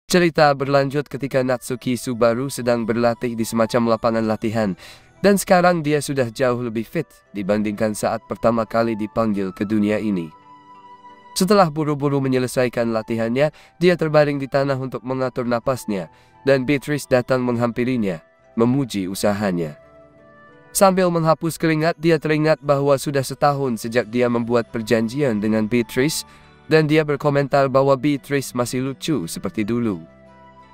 Cerita berlanjut ketika Natsuki Subaru sedang berlatih di semacam lapangan latihan, dan sekarang dia sudah jauh lebih fit dibandingkan saat pertama kali dipanggil ke dunia ini. Setelah buru-buru menyelesaikan latihannya, dia terbaring di tanah untuk mengatur napasnya, dan Beatrice datang menghampirinya, memuji usahanya. Sambil menghapus keringat, dia teringat bahwa sudah setahun sejak dia membuat perjanjian dengan Beatrice, dan dia berkomentar bahwa Beatrice masih lucu seperti dulu.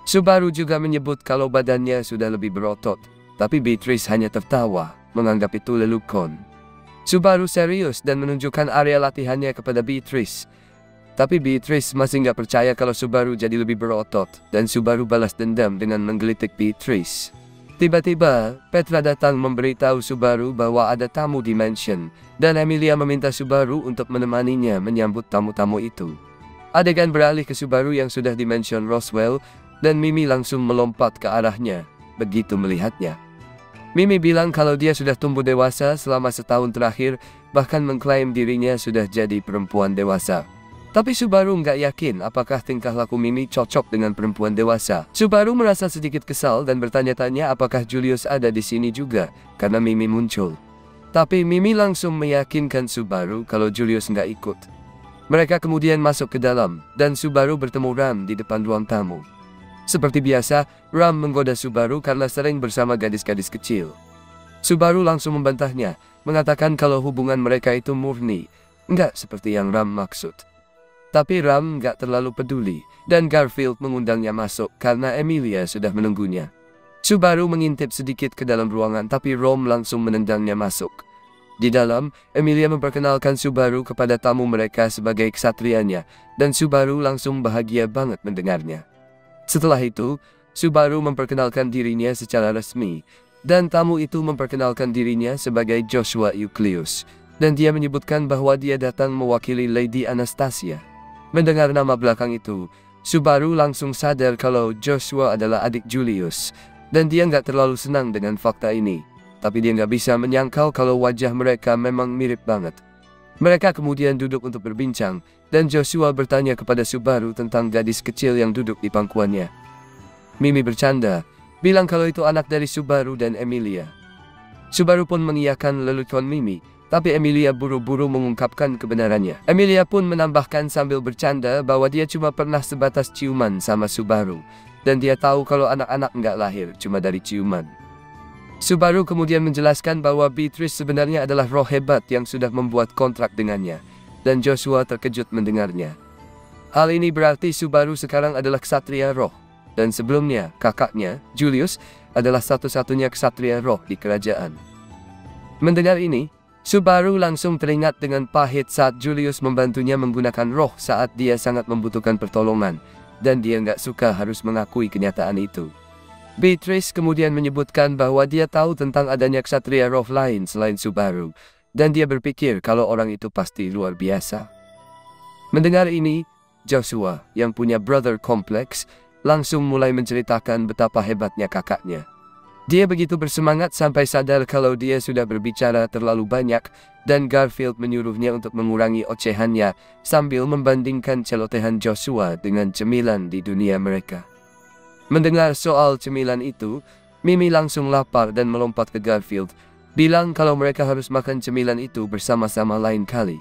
Subaru juga menyebut kalau badannya sudah lebih berotot, tapi Beatrice hanya tertawa, menganggap itu lelukon. Subaru serius dan menunjukkan area latihannya kepada Beatrice. Tapi Beatrice masih nggak percaya kalau Subaru jadi lebih berotot, dan Subaru balas dendam dengan menggelitik Beatrice. Tiba-tiba, Petra datang memberitahu Subaru bahwa ada tamu di mansion, dan Emilia meminta Subaru untuk menemaninya menyambut tamu-tamu itu. Adegan beralih ke Subaru yang sudah di mansion Roswell, dan Mimi langsung melompat ke arahnya, begitu melihatnya. Mimi bilang kalau dia sudah tumbuh dewasa selama setahun terakhir, bahkan mengklaim dirinya sudah jadi perempuan dewasa. Tapi Subaru nggak yakin apakah tingkah laku Mimi cocok dengan perempuan dewasa. Subaru merasa sedikit kesal dan bertanya-tanya apakah Julius ada di sini juga, karena Mimi muncul. Tapi Mimi langsung meyakinkan Subaru kalau Julius nggak ikut. Mereka kemudian masuk ke dalam, dan Subaru bertemu Ram di depan ruang tamu. Seperti biasa, Ram menggoda Subaru karena sering bersama gadis-gadis kecil. Subaru langsung membantahnya, mengatakan kalau hubungan mereka itu murni, nggak seperti yang Ram maksud. Tapi Ram nggak terlalu peduli, dan Garfield mengundangnya masuk karena Emilia sudah menunggunya. Subaru mengintip sedikit ke dalam ruangan, tapi Rom langsung menendangnya masuk. Di dalam, Emilia memperkenalkan Subaru kepada tamu mereka sebagai ksatrianya, dan Subaru langsung bahagia banget mendengarnya. Setelah itu, Subaru memperkenalkan dirinya secara resmi, dan tamu itu memperkenalkan dirinya sebagai Joshua Euclius, dan dia menyebutkan bahwa dia datang mewakili Lady Anastasia. Mendengar nama belakang itu, Subaru langsung sadar kalau Joshua adalah adik Julius, dan dia nggak terlalu senang dengan fakta ini. Tapi dia nggak bisa menyangkal kalau wajah mereka memang mirip banget. Mereka kemudian duduk untuk berbincang, dan Joshua bertanya kepada Subaru tentang gadis kecil yang duduk di pangkuannya. Mimi bercanda, bilang kalau itu anak dari Subaru dan Emilia. Subaru pun mengiyakan lelucon Mimi, tapi Emilia buru-buru mengungkapkan kebenarannya. Emilia pun menambahkan sambil bercanda bahwa dia cuma pernah sebatas ciuman sama Subaru, dan dia tahu kalau anak-anak nggak lahir cuma dari ciuman. Subaru kemudian menjelaskan bahwa Beatrice sebenarnya adalah roh hebat yang sudah membuat kontrak dengannya, dan Joshua terkejut mendengarnya. Hal ini berarti Subaru sekarang adalah ksatria roh, dan sebelumnya kakaknya, Julius, adalah satu-satunya ksatria roh di kerajaan. Mendengar ini, Subaru langsung teringat dengan pahit saat Julius membantunya menggunakan roh saat dia sangat membutuhkan pertolongan, dan dia nggak suka harus mengakui kenyataan itu. Beatrice kemudian menyebutkan bahwa dia tahu tentang adanya ksatria roh lain selain Subaru, dan dia berpikir kalau orang itu pasti luar biasa. Mendengar ini, Joshua, yang punya brother complex, langsung mulai menceritakan betapa hebatnya kakaknya. Dia begitu bersemangat sampai sadar kalau dia sudah berbicara terlalu banyak, dan Garfield menyuruhnya untuk mengurangi ocehannya sambil membandingkan celotehan Joshua dengan cemilan di dunia mereka. Mendengar soal cemilan itu, Mimi langsung lapar dan melompat ke Garfield, bilang kalau mereka harus makan cemilan itu bersama-sama lain kali.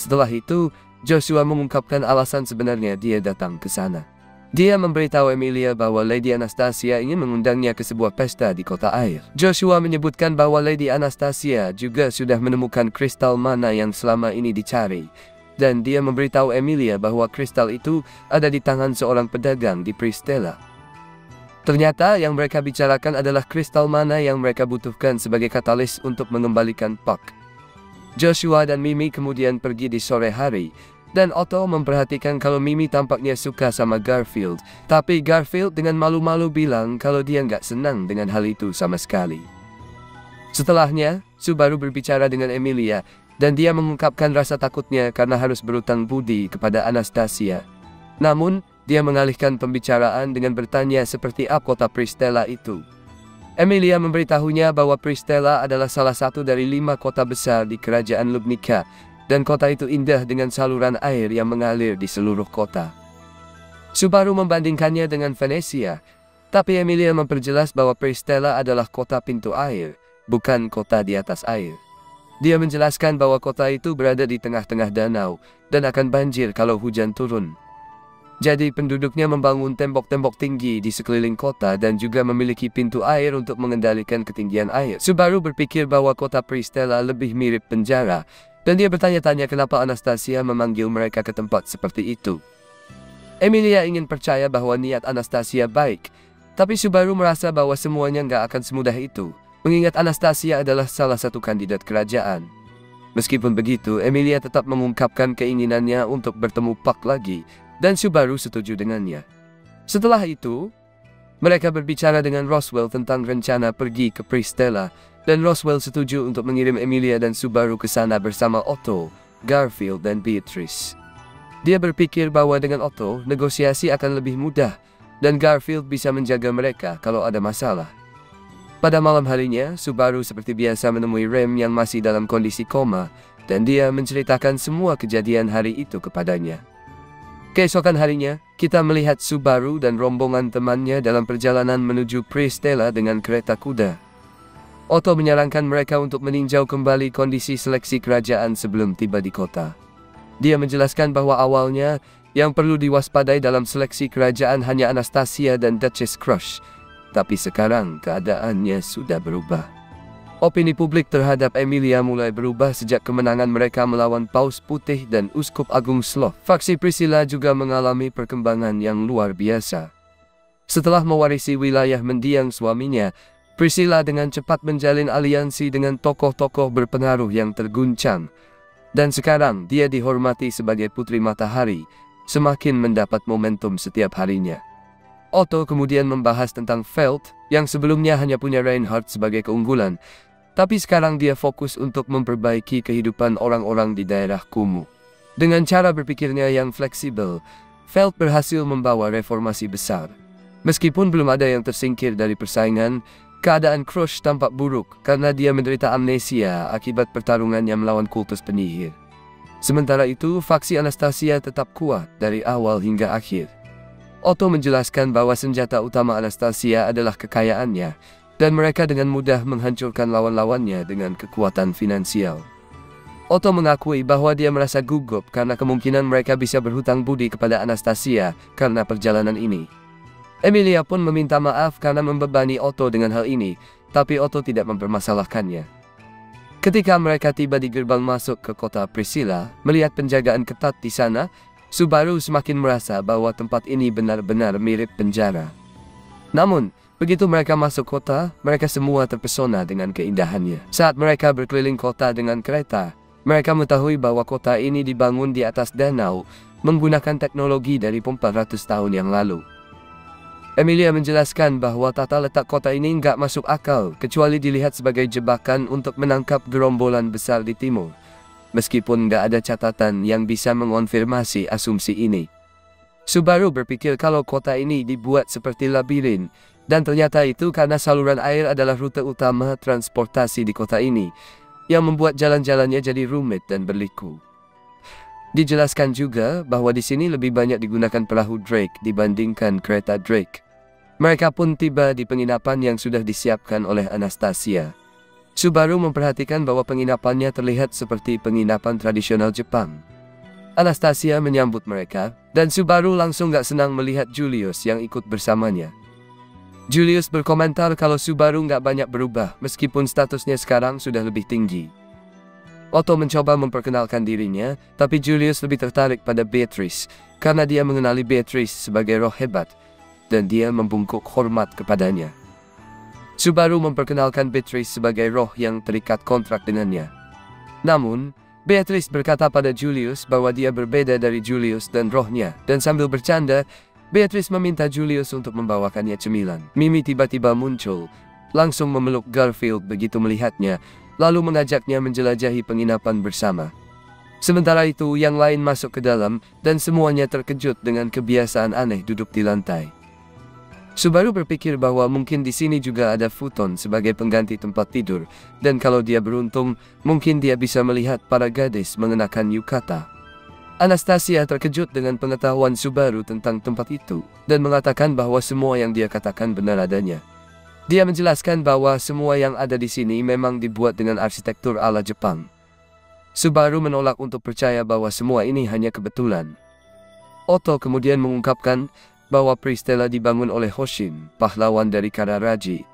Setelah itu, Joshua mengungkapkan alasan sebenarnya dia datang ke sana. Dia memberitahu Emilia bahwa Lady Anastasia ingin mengundangnya ke sebuah pesta di kota air. Joshua menyebutkan bahwa Lady Anastasia juga sudah menemukan kristal mana yang selama ini dicari, dan dia memberitahu Emilia bahwa kristal itu ada di tangan seorang pedagang di Pristella. Ternyata yang mereka bicarakan adalah kristal mana yang mereka butuhkan sebagai katalis untuk mengembalikan Puck. Joshua dan Mimi kemudian pergi di sore hari, dan Otto memperhatikan kalau Mimi tampaknya suka sama Garfield, tapi Garfield dengan malu-malu bilang kalau dia nggak senang dengan hal itu sama sekali. Setelahnya, Subaru berbicara dengan Emilia, dan dia mengungkapkan rasa takutnya karena harus berutang budi kepada Anastasia. Namun, dia mengalihkan pembicaraan dengan bertanya seperti apa kota Pristella itu. Emilia memberitahunya bahwa Pristella adalah salah satu dari 5 kota besar di kerajaan Lubnica, dan kota itu indah dengan saluran air yang mengalir di seluruh kota. Subaru membandingkannya dengan Venesia, tapi Emilia memperjelas bahwa Pristella adalah kota pintu air, bukan kota di atas air. Dia menjelaskan bahwa kota itu berada di tengah-tengah danau dan akan banjir kalau hujan turun. Jadi penduduknya membangun tembok-tembok tinggi di sekeliling kota dan juga memiliki pintu air untuk mengendalikan ketinggian air. Subaru berpikir bahwa kota Pristella lebih mirip penjara, dan dia bertanya-tanya kenapa Anastasia memanggil mereka ke tempat seperti itu. Emilia ingin percaya bahwa niat Anastasia baik, tapi Subaru merasa bahwa semuanya nggak akan semudah itu, mengingat Anastasia adalah salah satu kandidat kerajaan. Meskipun begitu, Emilia tetap mengungkapkan keinginannya untuk bertemu Puck lagi, dan Subaru setuju dengannya. Setelah itu, mereka berbicara dengan Roswell tentang rencana pergi ke Pristella, dan Roswell setuju untuk mengirim Emilia dan Subaru ke sana bersama Otto, Garfield, dan Beatrice. Dia berpikir bahwa dengan Otto, negosiasi akan lebih mudah, dan Garfield bisa menjaga mereka kalau ada masalah. Pada malam harinya, Subaru seperti biasa menemui Rem yang masih dalam kondisi koma, dan dia menceritakan semua kejadian hari itu kepadanya. Keesokan harinya, kita melihat Subaru dan rombongan temannya dalam perjalanan menuju Pristella dengan kereta kuda. Otto menyarankan mereka untuk meninjau kembali kondisi seleksi kerajaan sebelum tiba di kota. Dia menjelaskan bahwa awalnya, yang perlu diwaspadai dalam seleksi kerajaan hanya Anastasia dan Duchess Crush, tapi sekarang keadaannya sudah berubah. Opini publik terhadap Emilia mulai berubah sejak kemenangan mereka melawan Paus Putih dan Uskup Agung Sloth. Faksi Priscilla juga mengalami perkembangan yang luar biasa. Setelah mewarisi wilayah mendiang suaminya, Priscilla dengan cepat menjalin aliansi dengan tokoh-tokoh berpengaruh yang terguncang. Dan sekarang dia dihormati sebagai Putri Matahari, semakin mendapat momentum setiap harinya. Otto kemudian membahas tentang Felt, yang sebelumnya hanya punya Reinhardt sebagai keunggulan, tapi sekarang dia fokus untuk memperbaiki kehidupan orang-orang di daerah kumuh. Dengan cara berpikirnya yang fleksibel, Felt berhasil membawa reformasi besar. Meskipun belum ada yang tersingkir dari persaingan, keadaan Crush tampak buruk karena dia menderita amnesia akibat pertarungannya melawan kultus penyihir. Sementara itu, faksi Anastasia tetap kuat dari awal hingga akhir. Otto menjelaskan bahwa senjata utama Anastasia adalah kekayaannya, dan mereka dengan mudah menghancurkan lawan-lawannya dengan kekuatan finansial. Otto mengakui bahwa dia merasa gugup karena kemungkinan mereka bisa berhutang budi kepada Anastasia karena perjalanan ini. Emilia pun meminta maaf karena membebani Otto dengan hal ini, tapi Otto tidak mempermasalahkannya. Ketika mereka tiba di gerbang masuk ke kota Priscilla, melihat penjagaan ketat di sana, Subaru semakin merasa bahwa tempat ini benar-benar mirip penjara. Namun, begitu mereka masuk kota, mereka semua terpesona dengan keindahannya. Saat mereka berkeliling kota dengan kereta, mereka mengetahui bahwa kota ini dibangun di atas danau menggunakan teknologi dari 400 tahun yang lalu. Emilia menjelaskan bahwa tata letak kota ini nggak masuk akal kecuali dilihat sebagai jebakan untuk menangkap gerombolan besar di timur, meskipun nggak ada catatan yang bisa mengonfirmasi asumsi ini. Subaru berpikir kalau kota ini dibuat seperti labirin, dan ternyata itu karena saluran air adalah rute utama transportasi di kota ini, yang membuat jalan-jalannya jadi rumit dan berliku. Dijelaskan juga bahwa di sini lebih banyak digunakan perahu Drake dibandingkan kereta Drake. Mereka pun tiba di penginapan yang sudah disiapkan oleh Anastasia. Subaru memperhatikan bahwa penginapannya terlihat seperti penginapan tradisional Jepang. Anastasia menyambut mereka, dan Subaru langsung gak senang melihat Julius yang ikut bersamanya. Julius berkomentar kalau Subaru nggak banyak berubah meskipun statusnya sekarang sudah lebih tinggi. Otto mencoba memperkenalkan dirinya, tapi Julius lebih tertarik pada Beatrice karena dia mengenali Beatrice sebagai roh hebat, dan dia membungkuk hormat kepadanya. Subaru memperkenalkan Beatrice sebagai roh yang terikat kontrak dengannya. Namun, Beatrice berkata pada Julius bahwa dia berbeda dari Julius dan rohnya, dan sambil bercanda, Beatrice meminta Julius untuk membawakannya cemilan. Mimi tiba-tiba muncul, langsung memeluk Garfield begitu melihatnya, lalu mengajaknya menjelajahi penginapan bersama. Sementara itu, yang lain masuk ke dalam, dan semuanya terkejut dengan kebiasaan aneh duduk di lantai. Subaru berpikir bahwa mungkin di sini juga ada futon sebagai pengganti tempat tidur, dan kalau dia beruntung, mungkin dia bisa melihat para gadis mengenakan yukata. Anastasia terkejut dengan pengetahuan Subaru tentang tempat itu dan mengatakan bahwa semua yang dia katakan benar adanya. Dia menjelaskan bahwa semua yang ada di sini memang dibuat dengan arsitektur ala Jepang. Subaru menolak untuk percaya bahwa semua ini hanya kebetulan. Otto kemudian mengungkapkan bahwa Pristella dibangun oleh Hoshin, pahlawan dari Kararaji.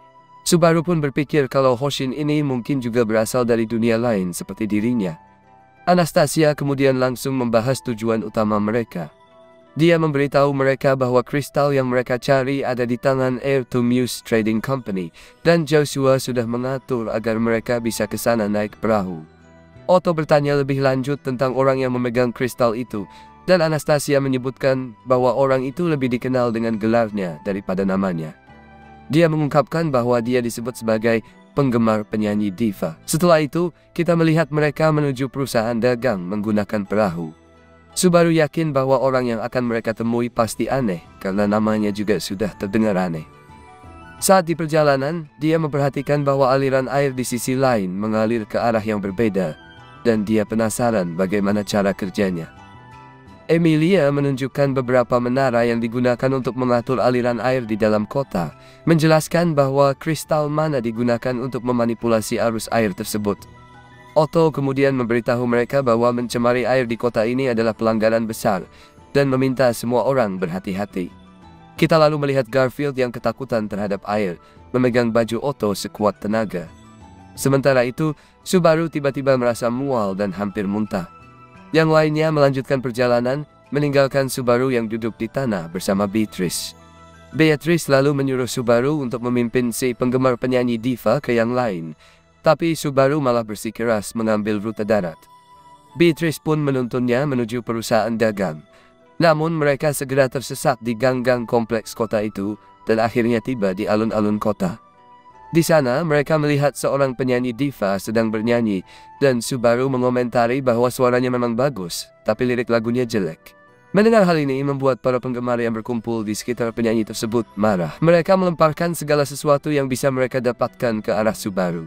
Subaru pun berpikir kalau Hoshin ini mungkin juga berasal dari dunia lain seperti dirinya. Anastasia kemudian langsung membahas tujuan utama mereka. Dia memberitahu mereka bahwa kristal yang mereka cari ada di tangan Heir to Muse Trading Company, dan Joshua sudah mengatur agar mereka bisa ke sana naik perahu. Otto bertanya lebih lanjut tentang orang yang memegang kristal itu, dan Anastasia menyebutkan bahwa orang itu lebih dikenal dengan gelarnya daripada namanya. Dia mengungkapkan bahwa dia disebut sebagai penggemar penyanyi diva. Setelah itu, kita melihat mereka menuju perusahaan dagang menggunakan perahu. Subaru yakin bahwa orang yang akan mereka temui pasti aneh, karena namanya juga sudah terdengar aneh. Saat di perjalanan, dia memperhatikan bahwa aliran air di sisi lain mengalir ke arah yang berbeda, dan dia penasaran bagaimana cara kerjanya. Emilia menunjukkan beberapa menara yang digunakan untuk mengatur aliran air di dalam kota, menjelaskan bahwa kristal mana digunakan untuk memanipulasi arus air tersebut. Otto kemudian memberitahu mereka bahwa mencemari air di kota ini adalah pelanggaran besar, dan meminta semua orang berhati-hati. Kita lalu melihat Garfield yang ketakutan terhadap air, memegang baju Otto sekuat tenaga. Sementara itu, Subaru tiba-tiba merasa mual dan hampir muntah. Yang lainnya melanjutkan perjalanan, meninggalkan Subaru yang duduk di tanah bersama Beatrice. Beatrice lalu menyuruh Subaru untuk memimpin si penggemar penyanyi diva ke yang lain, tapi Subaru malah bersikeras mengambil rute darat. Beatrice pun menuntunnya menuju perusahaan dagang. Namun mereka segera tersesat di gang-gang kompleks kota itu dan akhirnya tiba di alun-alun kota. Di sana, mereka melihat seorang penyanyi diva sedang bernyanyi, dan Subaru mengomentari bahwa suaranya memang bagus, tapi lirik lagunya jelek. Mendengar hal ini membuat para penggemar yang berkumpul di sekitar penyanyi tersebut marah. Mereka melemparkan segala sesuatu yang bisa mereka dapatkan ke arah Subaru.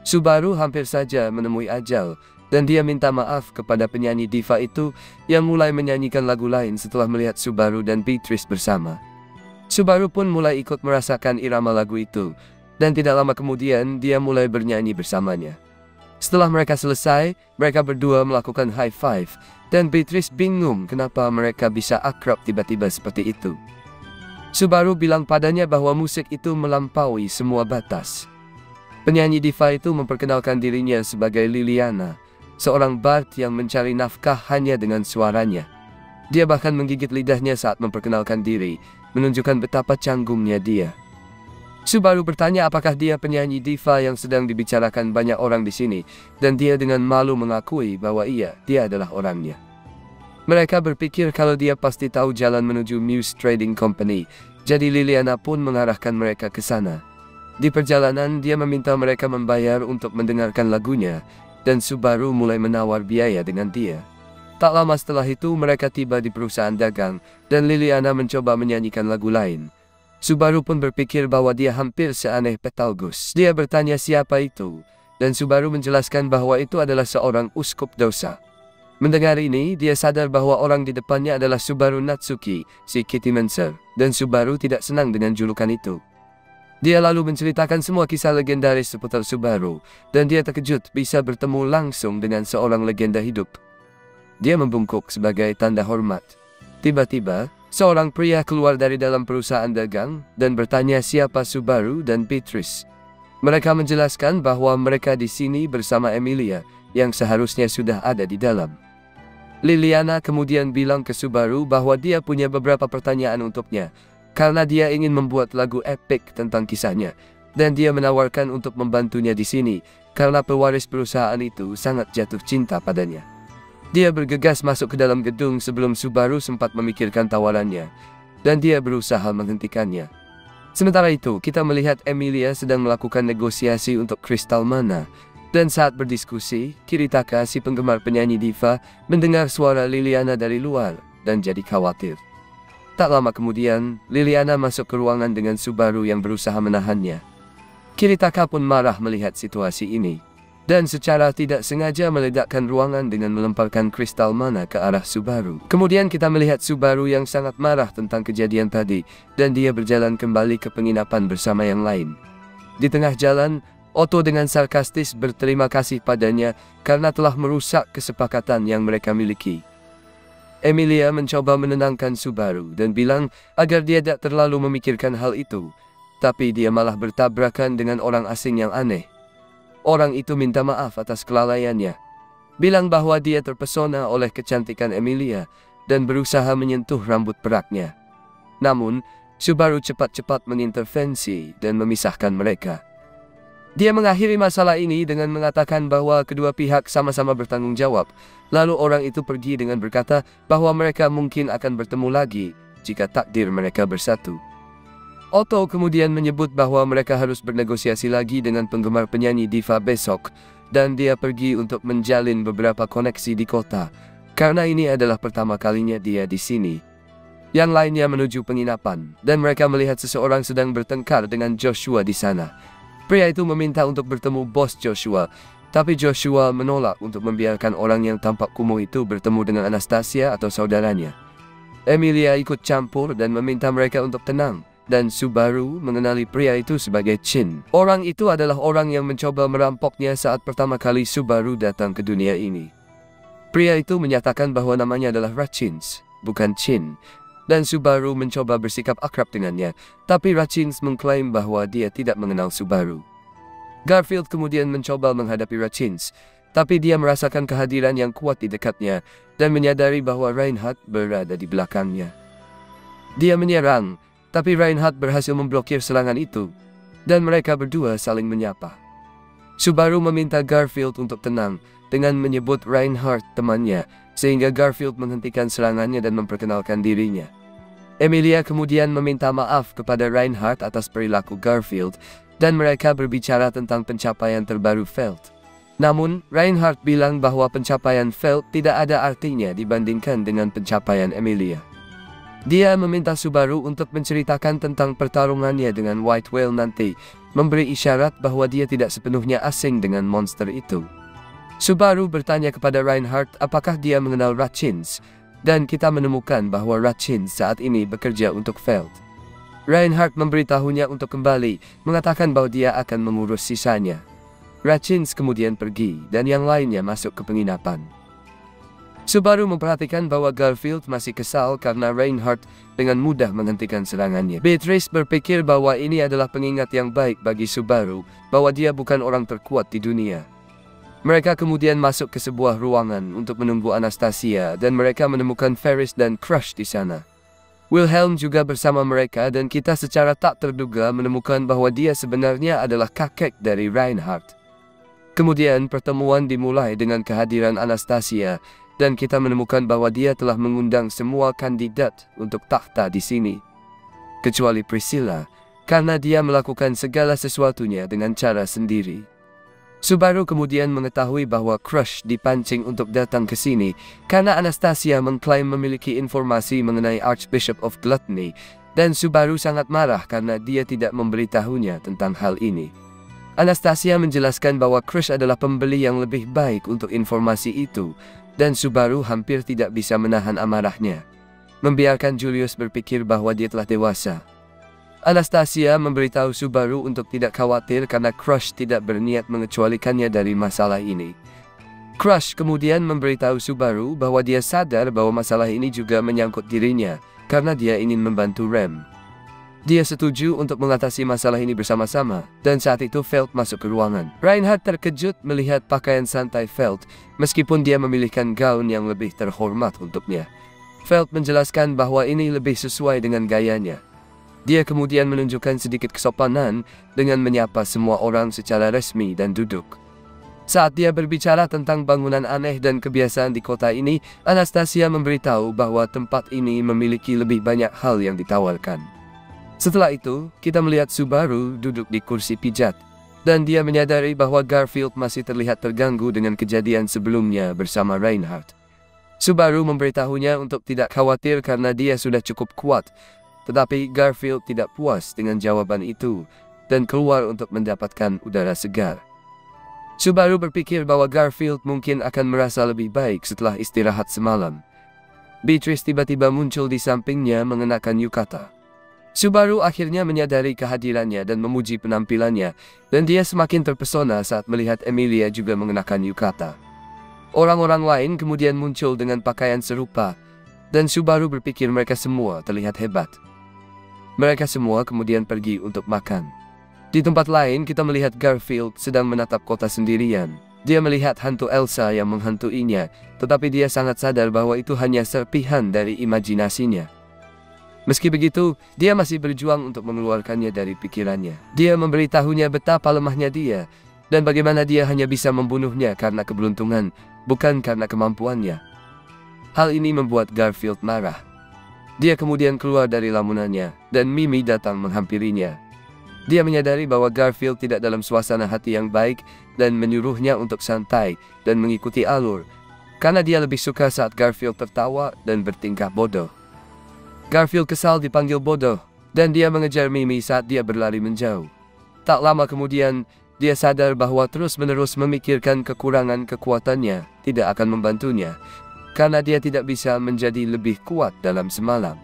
Subaru hampir saja menemui ajal, dan dia minta maaf kepada penyanyi diva itu yang mulai menyanyikan lagu lain setelah melihat Subaru dan Beatrice bersama. Subaru pun mulai ikut merasakan irama lagu itu, dan tidak lama kemudian dia mulai bernyanyi bersamanya. Setelah mereka selesai, mereka berdua melakukan high five, dan Beatrice bingung kenapa mereka bisa akrab tiba-tiba seperti itu. Subaru bilang padanya bahwa musik itu melampaui semua batas. Penyanyi diva itu memperkenalkan dirinya sebagai Liliana, seorang bard yang mencari nafkah hanya dengan suaranya. Dia bahkan menggigit lidahnya saat memperkenalkan diri, menunjukkan betapa canggungnya dia. Subaru bertanya apakah dia penyanyi diva yang sedang dibicarakan banyak orang di sini, dan dia dengan malu mengakui bahwa dia adalah orangnya. Mereka berpikir kalau dia pasti tahu jalan menuju Muse Trading Company, jadi Liliana pun mengarahkan mereka ke sana. Di perjalanan, dia meminta mereka membayar untuk mendengarkan lagunya, dan Subaru mulai menawar biaya dengan dia. Tak lama setelah itu, mereka tiba di perusahaan dagang, dan Liliana mencoba menyanyikan lagu lain. Subaru pun berpikir bahwa dia hampir seaneh Betelgeuse. Dia bertanya siapa itu, dan Subaru menjelaskan bahwa itu adalah seorang uskup dosa. Mendengar ini, dia sadar bahwa orang di depannya adalah Subaru Natsuki, si Kittymancer, dan Subaru tidak senang dengan julukan itu. Dia lalu menceritakan semua kisah legendaris seputar Subaru, dan dia terkejut bisa bertemu langsung dengan seorang legenda hidup. Dia membungkuk sebagai tanda hormat. Tiba-tiba, seorang pria keluar dari dalam perusahaan dagang dan bertanya siapa Subaru dan Beatrice. Mereka menjelaskan bahwa mereka di sini bersama Emilia, yang seharusnya sudah ada di dalam. Liliana kemudian bilang ke Subaru bahwa dia punya beberapa pertanyaan untuknya, karena dia ingin membuat lagu epik tentang kisahnya, dan dia menawarkan untuk membantunya di sini, karena pewaris perusahaan itu sangat jatuh cinta padanya. Dia bergegas masuk ke dalam gedung sebelum Subaru sempat memikirkan tawarannya, dan dia berusaha menghentikannya. Sementara itu, kita melihat Emilia sedang melakukan negosiasi untuk kristal mana, dan saat berdiskusi, Kiritaka, si penggemar penyanyi diva, mendengar suara Liliana dari luar, dan jadi khawatir. Tak lama kemudian, Liliana masuk ke ruangan dengan Subaru yang berusaha menahannya. Kiritaka pun marah melihat situasi ini. dan secara tidak sengaja meledakkan ruangan dengan melemparkan kristal mana ke arah Subaru. Kemudian kita melihat Subaru yang sangat marah tentang kejadian tadi, dan dia berjalan kembali ke penginapan bersama yang lain. Di tengah jalan, Otto dengan sarkastis berterima kasih padanya karena telah merusak kesepakatan yang mereka miliki. Emilia mencoba menenangkan Subaru dan bilang agar dia tidak terlalu memikirkan hal itu, tapi dia malah bertabrakan dengan orang asing yang aneh. Orang itu minta maaf atas kelalaiannya, bilang bahwa dia terpesona oleh kecantikan Emilia dan berusaha menyentuh rambut peraknya. Namun, Subaru cepat-cepat mengintervensi dan memisahkan mereka. Dia mengakhiri masalah ini dengan mengatakan bahwa kedua pihak sama-sama bertanggung jawab. Lalu orang itu pergi dengan berkata bahwa mereka mungkin akan bertemu lagi jika takdir mereka bersatu. Otto kemudian menyebut bahwa mereka harus bernegosiasi lagi dengan penggemar penyanyi diva besok, dan dia pergi untuk menjalin beberapa koneksi di kota, karena ini adalah pertama kalinya dia di sini. Yang lainnya menuju penginapan, dan mereka melihat seseorang sedang bertengkar dengan Joshua di sana. Pria itu meminta untuk bertemu bos Joshua, tapi Joshua menolak untuk membiarkan orang yang tampak kumuh itu bertemu dengan Anastasia atau saudaranya. Emilia ikut campur dan meminta mereka untuk tenang, dan Subaru mengenali pria itu sebagai Chin. Orang itu adalah orang yang mencoba merampoknya saat pertama kali Subaru datang ke dunia ini. Pria itu menyatakan bahwa namanya adalah Rachins, bukan Chin, dan Subaru mencoba bersikap akrab dengannya, tapi Rachins mengklaim bahwa dia tidak mengenal Subaru. Garfield kemudian mencoba menghadapi Rachins, tapi dia merasakan kehadiran yang kuat di dekatnya dan menyadari bahwa Reinhardt berada di belakangnya. Dia menyerang, tapi Reinhardt berhasil memblokir serangan itu, dan mereka berdua saling menyapa. Subaru meminta Garfield untuk tenang dengan menyebut Reinhardt temannya, sehingga Garfield menghentikan serangannya dan memperkenalkan dirinya. Emilia kemudian meminta maaf kepada Reinhardt atas perilaku Garfield, dan mereka berbicara tentang pencapaian terbaru Feld. Namun, Reinhardt bilang bahwa pencapaian Feld tidak ada artinya dibandingkan dengan pencapaian Emilia. Dia meminta Subaru untuk menceritakan tentang pertarungannya dengan White Whale nanti, memberi isyarat bahwa dia tidak sepenuhnya asing dengan monster itu. Subaru bertanya kepada Reinhardt apakah dia mengenal Rachins, dan kita menemukan bahwa Rachins saat ini bekerja untuk Feld. Reinhardt memberitahunya untuk kembali, mengatakan bahwa dia akan mengurus sisanya. Rachins kemudian pergi, dan yang lainnya masuk ke penginapan. Subaru memperhatikan bahwa Garfield masih kesal karena Reinhardt dengan mudah menghentikan serangannya. Beatrice berpikir bahwa ini adalah pengingat yang baik bagi Subaru, bahwa dia bukan orang terkuat di dunia. Mereka kemudian masuk ke sebuah ruangan untuk menunggu Anastasia, dan mereka menemukan Ferris dan Crush di sana. Wilhelm juga bersama mereka, dan kita secara tak terduga menemukan bahwa dia sebenarnya adalah kakek dari Reinhardt. Kemudian pertemuan dimulai dengan kehadiran Anastasia, dan kita menemukan bahwa dia telah mengundang semua kandidat untuk takhta di sini, kecuali Priscilla, karena dia melakukan segala sesuatunya dengan cara sendiri. Subaru kemudian mengetahui bahwa Crush dipancing untuk datang ke sini karena Anastasia mengklaim memiliki informasi mengenai Archbishop of Gluttony, dan Subaru sangat marah karena dia tidak memberitahunya tentang hal ini. Anastasia menjelaskan bahwa Crush adalah pembeli yang lebih baik untuk informasi itu, dan Subaru hampir tidak bisa menahan amarahnya, membiarkan Julius berpikir bahwa dia telah dewasa. Anastasia memberitahu Subaru untuk tidak khawatir karena Crush tidak berniat mengecualikannya dari masalah ini. Crush kemudian memberitahu Subaru bahwa dia sadar bahwa masalah ini juga menyangkut dirinya, karena dia ingin membantu Rem. Dia setuju untuk mengatasi masalah ini bersama-sama, dan saat itu Feld masuk ke ruangan. Reinhardt terkejut melihat pakaian santai Feld, meskipun dia memilihkan gaun yang lebih terhormat untuknya. Feld menjelaskan bahwa ini lebih sesuai dengan gayanya. Dia kemudian menunjukkan sedikit kesopanan dengan menyapa semua orang secara resmi dan duduk. Saat dia berbicara tentang bangunan aneh dan kebiasaan di kota ini, Anastasia memberitahu bahwa tempat ini memiliki lebih banyak hal yang ditawarkan. Setelah itu, kita melihat Subaru duduk di kursi pijat, dan dia menyadari bahwa Garfield masih terlihat terganggu dengan kejadian sebelumnya bersama Reinhardt. Subaru memberitahunya untuk tidak khawatir karena dia sudah cukup kuat, tetapi Garfield tidak puas dengan jawaban itu, dan keluar untuk mendapatkan udara segar. Subaru berpikir bahwa Garfield mungkin akan merasa lebih baik setelah istirahat semalam. Beatrice tiba-tiba muncul di sampingnya mengenakan yukata. Subaru akhirnya menyadari kehadirannya dan memuji penampilannya, dan dia semakin terpesona saat melihat Emilia juga mengenakan yukata. Orang-orang lain kemudian muncul dengan pakaian serupa, dan Subaru berpikir mereka semua terlihat hebat. Mereka semua kemudian pergi untuk makan. Di tempat lain kita melihat Garfield sedang menatap kota sendirian. Dia melihat hantu Elsa yang menghantuinya, tetapi dia sangat sadar bahwa itu hanya serpihan dari imajinasinya. Meski begitu, dia masih berjuang untuk mengeluarkannya dari pikirannya. Dia memberitahunya betapa lemahnya dia, dan bagaimana dia hanya bisa membunuhnya karena keberuntungan, bukan karena kemampuannya. Hal ini membuat Garfield marah. Dia kemudian keluar dari lamunannya, dan Mimi datang menghampirinya. Dia menyadari bahwa Garfield tidak dalam suasana hati yang baik, dan menyuruhnya untuk santai dan mengikuti alur, karena dia lebih suka saat Garfield tertawa dan bertingkah bodoh. Garfield kesal dipanggil bodoh, dan dia mengejar Mimi saat dia berlari menjauh. Tak lama kemudian, dia sadar bahwa terus-menerus memikirkan kekurangan kekuatannya tidak akan membantunya, karena dia tidak bisa menjadi lebih kuat dalam semalam.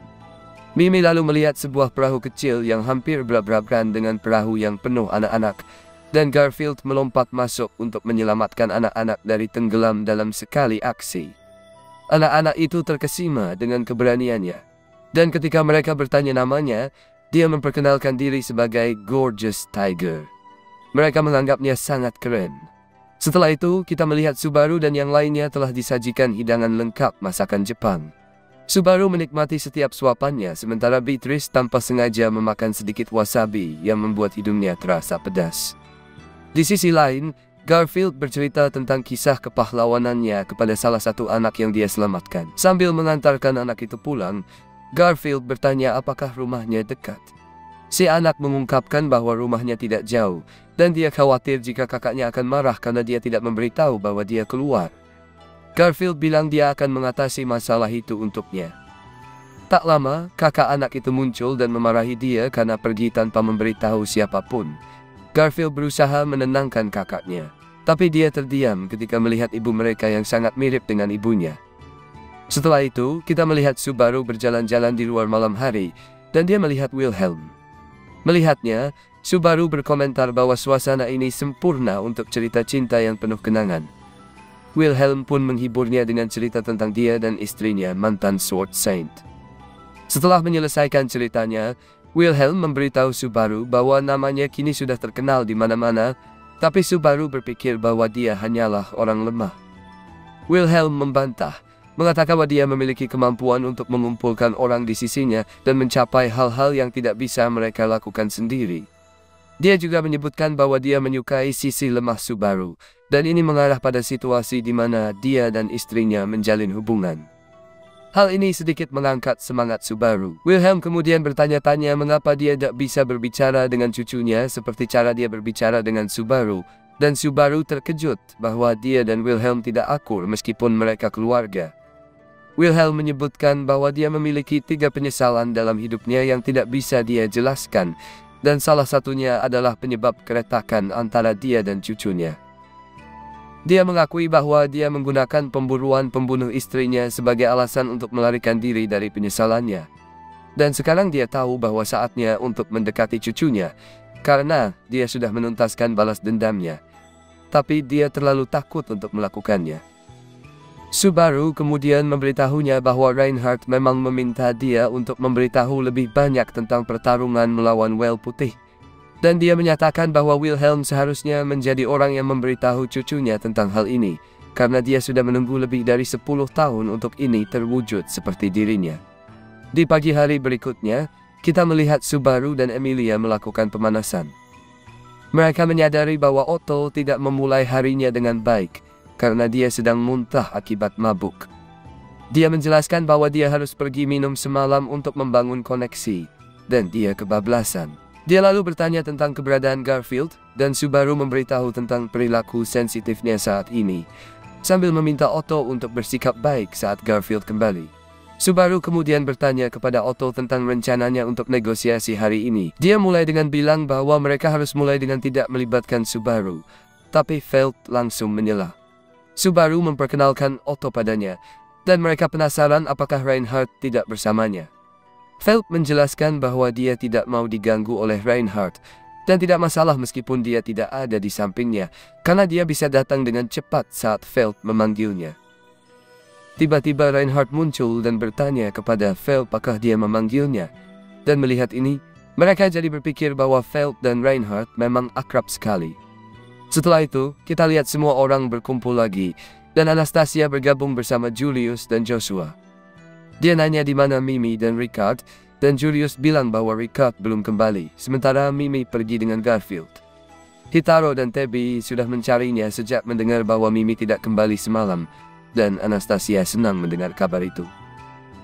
Mimi lalu melihat sebuah perahu kecil yang hampir bertabrakan dengan perahu yang penuh anak-anak, dan Garfield melompat masuk untuk menyelamatkan anak-anak dari tenggelam dalam sekali aksi. Anak-anak itu terkesima dengan keberaniannya. Dan ketika mereka bertanya namanya, dia memperkenalkan diri sebagai Gorgeous Tiger. Mereka menganggapnya sangat keren. Setelah itu, kita melihat Subaru dan yang lainnya telah disajikan hidangan lengkap masakan Jepang. Subaru menikmati setiap suapannya, sementara Beatrice tanpa sengaja memakan sedikit wasabi yang membuat hidungnya terasa pedas. Di sisi lain, Garfield bercerita tentang kisah kepahlawanannya kepada salah satu anak yang dia selamatkan. Sambil mengantarkan anak itu pulang, Garfield bertanya apakah rumahnya dekat. Si anak mengungkapkan bahwa rumahnya tidak jauh, dan dia khawatir jika kakaknya akan marah karena dia tidak memberitahu bahwa dia keluar. Garfield bilang dia akan mengatasi masalah itu untuknya. Tak lama, kakak anak itu muncul dan memarahi dia karena pergi tanpa memberitahu siapapun. Garfield berusaha menenangkan kakaknya, tapi dia terdiam ketika melihat ibu mereka yang sangat mirip dengan ibunya. Setelah itu, kita melihat Subaru berjalan-jalan di luar malam hari, dan dia melihat Wilhelm. Melihatnya, Subaru berkomentar bahwa suasana ini sempurna untuk cerita cinta yang penuh kenangan. Wilhelm pun menghiburnya dengan cerita tentang dia dan istrinya, mantan Sword Saint. Setelah menyelesaikan ceritanya, Wilhelm memberitahu Subaru bahwa namanya kini sudah terkenal di mana-mana, tapi Subaru berpikir bahwa dia hanyalah orang lemah. Wilhelm membantah, mengatakan bahwa dia memiliki kemampuan untuk mengumpulkan orang di sisinya dan mencapai hal-hal yang tidak bisa mereka lakukan sendiri. Dia juga menyebutkan bahwa dia menyukai sisi lemah Subaru, dan ini mengarah pada situasi di mana dia dan istrinya menjalin hubungan. Hal ini sedikit mengangkat semangat Subaru. Wilhelm kemudian bertanya-tanya mengapa dia tidak bisa berbicara dengan cucunya seperti cara dia berbicara dengan Subaru, dan Subaru terkejut bahwa dia dan Wilhelm tidak akur meskipun mereka keluarga. Wilhelm menyebutkan bahwa dia memiliki 3 penyesalan dalam hidupnya yang tidak bisa dia jelaskan, dan salah satunya adalah penyebab keretakan antara dia dan cucunya. Dia mengakui bahwa dia menggunakan pemburuan pembunuh istrinya sebagai alasan untuk melarikan diri dari penyesalannya. Dan sekarang dia tahu bahwa saatnya untuk mendekati cucunya, karena dia sudah menuntaskan balas dendamnya. Tapi dia terlalu takut untuk melakukannya. Subaru kemudian memberitahunya bahwa Reinhardt memang meminta dia untuk memberitahu lebih banyak tentang pertarungan melawan Whale Putih. Dan dia menyatakan bahwa Wilhelm seharusnya menjadi orang yang memberitahu cucunya tentang hal ini, karena dia sudah menunggu lebih dari 10 tahun untuk ini terwujud seperti dirinya. Di pagi hari berikutnya, kita melihat Subaru dan Emilia melakukan pemanasan. Mereka menyadari bahwa Otto tidak memulai harinya dengan baik, karena dia sedang muntah akibat mabuk. Dia menjelaskan bahwa dia harus pergi minum semalam untuk membangun koneksi, dan dia kebablasan. Dia lalu bertanya tentang keberadaan Garfield, dan Subaru memberitahu tentang perilaku sensitifnya saat ini, sambil meminta Otto untuk bersikap baik saat Garfield kembali. Subaru kemudian bertanya kepada Otto tentang rencananya untuk negosiasi hari ini. Dia mulai dengan bilang bahwa mereka harus mulai dengan tidak melibatkan Subaru, tapi Feld langsung menyela. Subaru memperkenalkan Otto padanya, dan mereka penasaran apakah Reinhardt tidak bersamanya. Feld menjelaskan bahwa dia tidak mau diganggu oleh Reinhardt, dan tidak masalah meskipun dia tidak ada di sampingnya, karena dia bisa datang dengan cepat saat Feld memanggilnya. Tiba-tiba Reinhardt muncul dan bertanya kepada Feld apakah dia memanggilnya, dan melihat ini, mereka jadi berpikir bahwa Feld dan Reinhardt memang akrab sekali. Setelah itu, kita lihat semua orang berkumpul lagi, dan Anastasia bergabung bersama Julius dan Joshua. Dia nanya di mana Mimi dan Ricard, dan Julius bilang bahwa Ricard belum kembali, sementara Mimi pergi dengan Garfield. Hitaro dan Tebi sudah mencarinya sejak mendengar bahwa Mimi tidak kembali semalam, dan Anastasia senang mendengar kabar itu.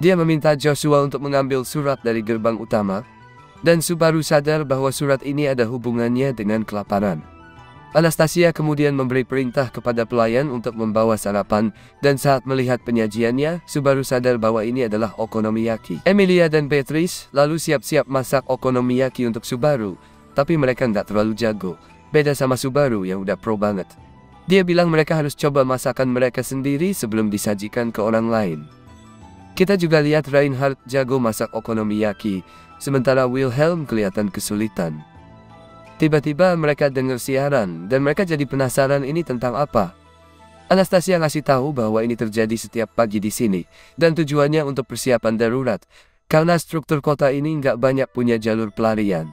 Dia meminta Joshua untuk mengambil surat dari gerbang utama, dan Subaru sadar bahwa surat ini ada hubungannya dengan kelaparan. Anastasia kemudian memberi perintah kepada pelayan untuk membawa sarapan, dan saat melihat penyajiannya, Subaru sadar bahwa ini adalah okonomiyaki. Emilia dan Beatrice lalu siap-siap masak okonomiyaki untuk Subaru, tapi mereka nggak terlalu jago, beda sama Subaru yang udah pro banget. Dia bilang mereka harus coba masakan mereka sendiri sebelum disajikan ke orang lain. Kita juga lihat Reinhardt jago masak okonomiyaki, sementara Wilhelm kelihatan kesulitan. Tiba-tiba mereka dengar siaran, dan mereka jadi penasaran ini tentang apa. Anastasia ngasih tahu bahwa ini terjadi setiap pagi di sini, dan tujuannya untuk persiapan darurat, karena struktur kota ini nggak banyak punya jalur pelarian.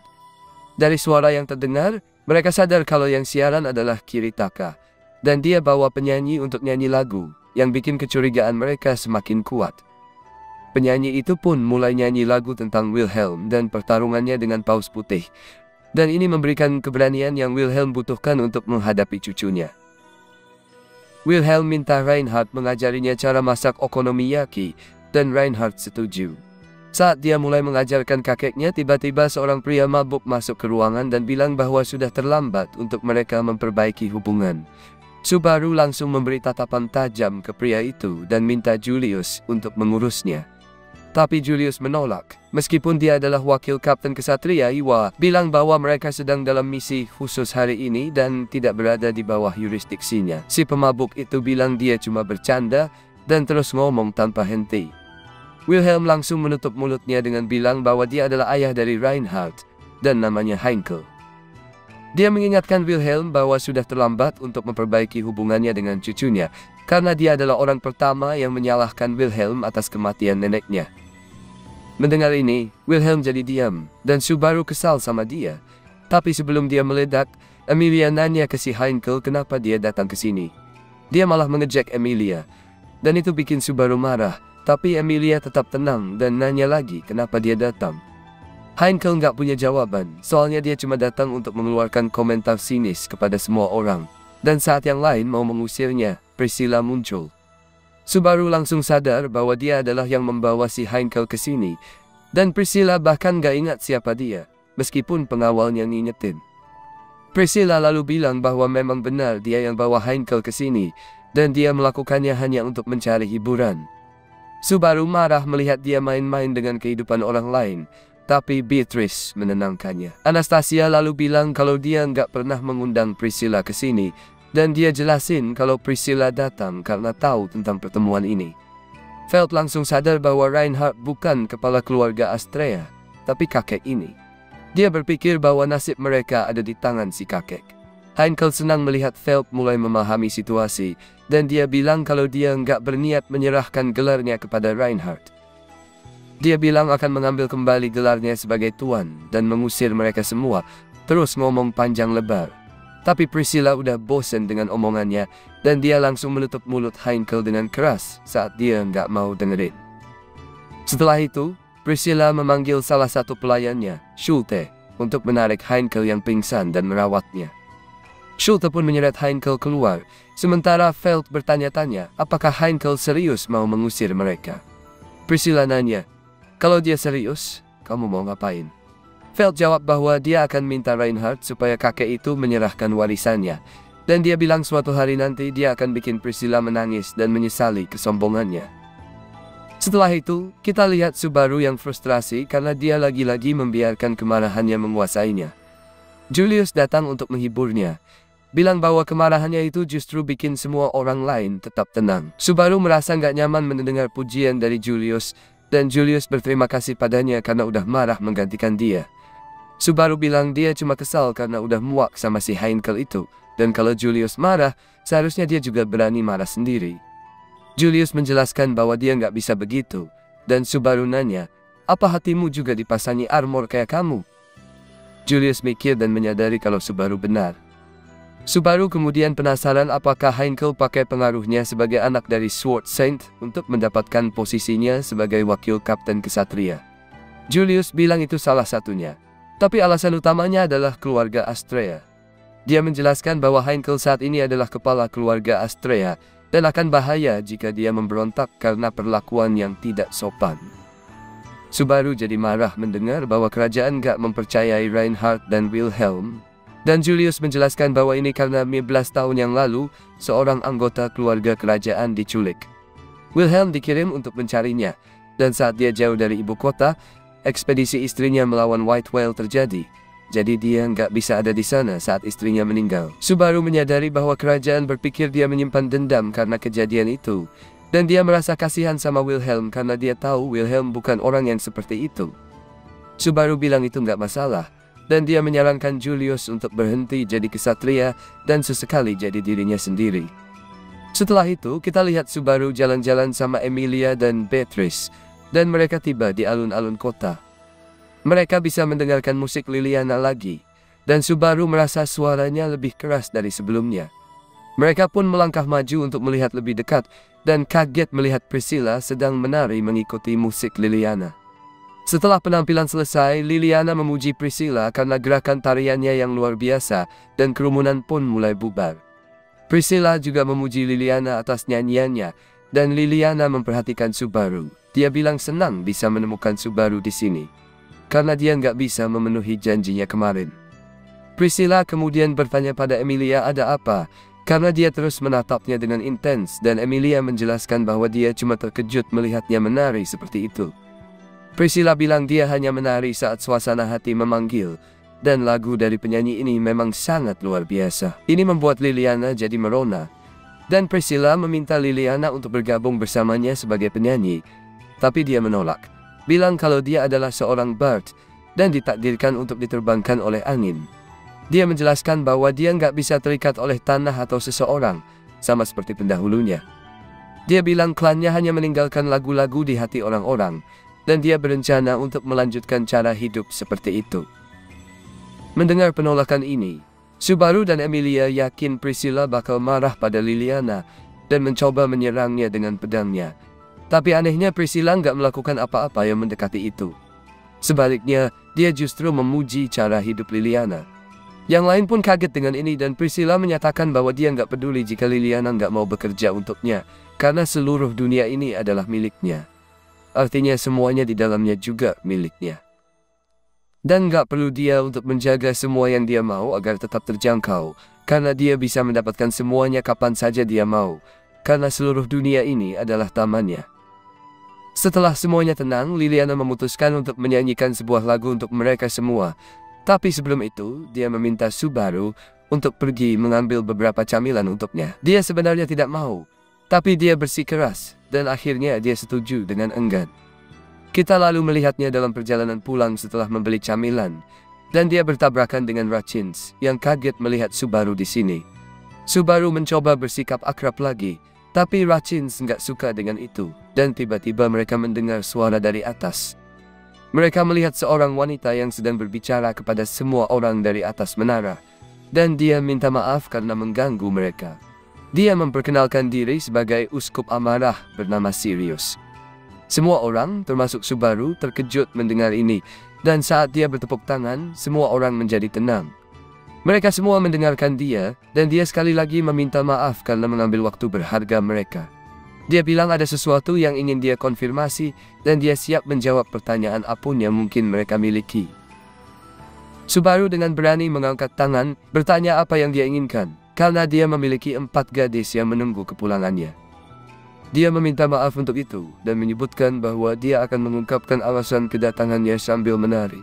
Dari suara yang terdengar, mereka sadar kalau yang siaran adalah Kiritaka, dan dia bawa penyanyi untuk nyanyi lagu, yang bikin kecurigaan mereka semakin kuat. Penyanyi itu pun mulai nyanyi lagu tentang Wilhelm dan pertarungannya dengan Paus Putih, dan ini memberikan keberanian yang Wilhelm butuhkan untuk menghadapi cucunya. Wilhelm minta Reinhardt mengajarinya cara masak okonomiyaki, dan Reinhardt setuju. Saat dia mulai mengajarkan kakeknya, tiba-tiba seorang pria mabuk masuk ke ruangan dan bilang bahwa sudah terlambat untuk mereka memperbaiki hubungan. Subaru langsung memberi tatapan tajam ke pria itu dan minta Julius untuk mengurusnya. Tapi Julius menolak, meskipun dia adalah wakil Kapten Kesatria Iwa, bilang bahwa mereka sedang dalam misi khusus hari ini dan tidak berada di bawah yurisdiksinya. Si pemabuk itu bilang dia cuma bercanda dan terus ngomong tanpa henti. Wilhelm langsung menutup mulutnya dengan bilang bahwa dia adalah ayah dari Reinhardt dan namanya Heinkel. Dia mengingatkan Wilhelm bahwa sudah terlambat untuk memperbaiki hubungannya dengan cucunya, karena dia adalah orang pertama yang menyalahkan Wilhelm atas kematian neneknya. Mendengar ini, Wilhelm jadi diam, dan Subaru kesal sama dia. Tapi sebelum dia meledak, Emilia nanya ke si Heinkel kenapa dia datang ke sini. Dia malah mengejek Emilia, dan itu bikin Subaru marah, tapi Emilia tetap tenang dan nanya lagi kenapa dia datang. Heinkel nggak punya jawaban, soalnya dia cuma datang untuk mengeluarkan komentar sinis kepada semua orang. Dan saat yang lain mau mengusirnya, Priscilla muncul. Subaru langsung sadar bahwa dia adalah yang membawa si Heinkel ke sini, dan Priscilla bahkan gak ingat siapa dia, meskipun pengawalnya ngingetin. Priscilla lalu bilang bahwa memang benar dia yang bawa Heinkel ke sini, dan dia melakukannya hanya untuk mencari hiburan. Subaru marah melihat dia main-main dengan kehidupan orang lain, tapi Beatrice menenangkannya. Anastasia lalu bilang kalau dia nggak pernah mengundang Priscilla ke sini, dan dia jelasin kalau Priscilla datang karena tahu tentang pertemuan ini. Feld langsung sadar bahwa Reinhardt bukan kepala keluarga Astrea, tapi kakek ini. Dia berpikir bahwa nasib mereka ada di tangan si kakek. Heinkel senang melihat Feld mulai memahami situasi, dan dia bilang kalau dia nggak berniat menyerahkan gelarnya kepada Reinhardt. Dia bilang akan mengambil kembali gelarnya sebagai tuan dan mengusir mereka semua, terus ngomong panjang lebar. Tapi Priscilla udah bosan dengan omongannya, dan dia langsung menutup mulut Heinkel dengan keras saat dia nggak mau dengerin. Setelah itu, Priscilla memanggil salah satu pelayannya, Schulte, untuk menarik Heinkel yang pingsan dan merawatnya. Schulte pun menyeret Heinkel keluar, sementara Feld bertanya-tanya apakah Heinkel serius mau mengusir mereka. Priscilla nanya, kalau dia serius, kamu mau ngapain? Feld jawab bahwa dia akan minta Reinhardt supaya kakek itu menyerahkan warisannya, dan dia bilang suatu hari nanti dia akan bikin Priscilla menangis dan menyesali kesombongannya. Setelah itu, kita lihat Subaru yang frustrasi karena dia lagi-lagi membiarkan kemarahannya menguasainya. Julius datang untuk menghiburnya, bilang bahwa kemarahannya itu justru bikin semua orang lain tetap tenang. Subaru merasa nggak nyaman mendengar pujian dari Julius, dan Julius berterima kasih padanya karena udah marah menggantikan dia. Subaru bilang dia cuma kesal karena udah muak sama si Heinkel itu, dan kalau Julius marah, seharusnya dia juga berani marah sendiri. Julius menjelaskan bahwa dia nggak bisa begitu, dan Subaru nanya, "Apa hatimu juga dipasangi armor kayak kamu?" Julius mikir dan menyadari kalau Subaru benar. Subaru kemudian penasaran apakah Heinkel pakai pengaruhnya sebagai anak dari Sword Saint untuk mendapatkan posisinya sebagai wakil kapten kesatria. Julius bilang itu salah satunya, tapi alasan utamanya adalah keluarga Astrea. Dia menjelaskan bahwa Heinkel saat ini adalah kepala keluarga Astrea, dan akan bahaya jika dia memberontak karena perlakuan yang tidak sopan. Subaru jadi marah mendengar bahwa kerajaan gak mempercayai Reinhard dan Wilhelm, dan Julius menjelaskan bahwa ini karena 15 tahun yang lalu, seorang anggota keluarga kerajaan diculik. Wilhelm dikirim untuk mencarinya, dan saat dia jauh dari ibu kota, ekspedisi istrinya melawan White Whale terjadi. Jadi dia nggak bisa ada di sana saat istrinya meninggal. Subaru menyadari bahwa kerajaan berpikir dia menyimpan dendam karena kejadian itu. Dan dia merasa kasihan sama Wilhelm karena dia tahu Wilhelm bukan orang yang seperti itu. Subaru bilang itu nggak masalah. Dan dia menyarankan Julius untuk berhenti jadi kesatria dan sesekali jadi dirinya sendiri. Setelah itu kita lihat Subaru jalan-jalan sama Emilia dan Beatrice. Dan mereka tiba di alun-alun kota. Mereka bisa mendengarkan musik Liliana lagi, dan Subaru merasa suaranya lebih keras dari sebelumnya. Mereka pun melangkah maju untuk melihat lebih dekat, dan kaget melihat Priscilla sedang menari mengikuti musik Liliana. Setelah penampilan selesai, Liliana memuji Priscilla karena gerakan tariannya yang luar biasa, dan kerumunan pun mulai bubar. Priscilla juga memuji Liliana atas nyanyiannya, dan Liliana memperhatikan Subaru. Dia bilang senang bisa menemukan Subaru di sini, karena dia nggak bisa memenuhi janjinya kemarin. Priscilla kemudian bertanya pada Emilia ada apa, karena dia terus menatapnya dengan intens, dan Emilia menjelaskan bahwa dia cuma terkejut melihatnya menari seperti itu. Priscilla bilang dia hanya menari saat suasana hati memanggil, dan lagu dari penyanyi ini memang sangat luar biasa. Ini membuat Liliana jadi merona, dan Priscilla meminta Liliana untuk bergabung bersamanya sebagai penyanyi, tapi dia menolak. Bilang kalau dia adalah seorang bard dan ditakdirkan untuk diterbangkan oleh angin. Dia menjelaskan bahwa dia nggak bisa terikat oleh tanah atau seseorang, sama seperti pendahulunya. Dia bilang klannya hanya meninggalkan lagu-lagu di hati orang-orang, dan dia berencana untuk melanjutkan cara hidup seperti itu. Mendengar penolakan ini, Subaru dan Emilia yakin Priscilla bakal marah pada Liliana dan mencoba menyerangnya dengan pedangnya. Tapi anehnya Priscilla nggak melakukan apa-apa yang mendekati itu. Sebaliknya, dia justru memuji cara hidup Liliana. Yang lain pun kaget dengan ini dan Priscilla menyatakan bahwa dia nggak peduli jika Liliana nggak mau bekerja untuknya, karena seluruh dunia ini adalah miliknya. Artinya semuanya di dalamnya juga miliknya. Dan nggak perlu dia untuk menjaga semua yang dia mau agar tetap terjangkau, karena dia bisa mendapatkan semuanya kapan saja dia mau, karena seluruh dunia ini adalah tamannya. Setelah semuanya tenang, Liliana memutuskan untuk menyanyikan sebuah lagu untuk mereka semua. Tapi sebelum itu, dia meminta Subaru untuk pergi mengambil beberapa camilan untuknya. Dia sebenarnya tidak mau, tapi dia bersikeras, dan akhirnya dia setuju dengan enggan. Kita lalu melihatnya dalam perjalanan pulang setelah membeli camilan, dan dia bertabrakan dengan Rachins, yang kaget melihat Subaru di sini. Subaru mencoba bersikap akrab lagi, tapi Rachins nggak suka dengan itu, dan tiba-tiba mereka mendengar suara dari atas. Mereka melihat seorang wanita yang sedang berbicara kepada semua orang dari atas menara, dan dia minta maaf karena mengganggu mereka. Dia memperkenalkan diri sebagai uskup amarah bernama Sirius. Semua orang, termasuk Subaru, terkejut mendengar ini, dan saat dia bertepuk tangan, semua orang menjadi tenang. Mereka semua mendengarkan dia, dan dia sekali lagi meminta maaf karena mengambil waktu berharga mereka. Dia bilang ada sesuatu yang ingin dia konfirmasi, dan dia siap menjawab pertanyaan apapun yang mungkin mereka miliki. Subaru dengan berani mengangkat tangan, bertanya apa yang dia inginkan, karena dia memiliki 4 gadis yang menunggu kepulangannya. Dia meminta maaf untuk itu, dan menyebutkan bahwa dia akan mengungkapkan alasan kedatangannya sambil menari.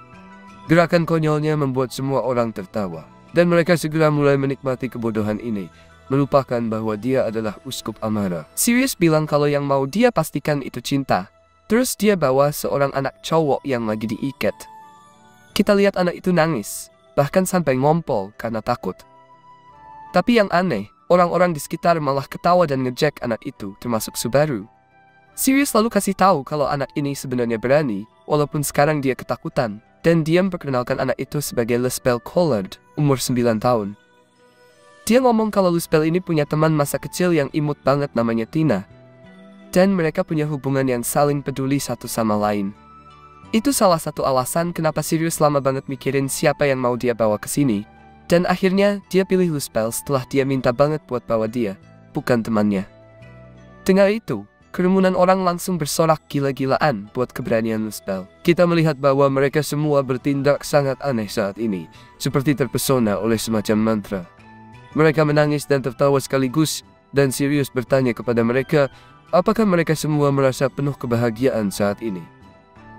Gerakan konyolnya membuat semua orang tertawa. Dan mereka segera mulai menikmati kebodohan ini, melupakan bahwa dia adalah uskup Amara. Sirius bilang kalau yang mau dia pastikan itu cinta. Terus dia bawa seorang anak cowok yang lagi diikat. Kita lihat anak itu nangis, bahkan sampai ngompol karena takut. Tapi yang aneh, orang-orang di sekitar malah ketawa dan ngejek anak itu, termasuk Subaru. Sirius lalu kasih tahu kalau anak ini sebenarnya berani, walaupun sekarang dia ketakutan. Dan dia memperkenalkan anak itu sebagai Luzbel Collard, umur 9 tahun. Dia ngomong kalau Luzbel ini punya teman masa kecil yang imut banget namanya Tina. Dan mereka punya hubungan yang saling peduli satu sama lain. Itu salah satu alasan kenapa Sirius lama banget mikirin siapa yang mau dia bawa ke sini. Dan akhirnya dia pilih Luzbel setelah dia minta banget buat bawa dia, bukan temannya. Dengar itu, kerumunan orang langsung bersorak gila-gilaan buat keberanian Luzbel. Kita melihat bahwa mereka semua bertindak sangat aneh saat ini, seperti terpesona oleh semacam mantra. Mereka menangis dan tertawa sekaligus, dan Sirius bertanya kepada mereka, apakah mereka semua merasa penuh kebahagiaan saat ini.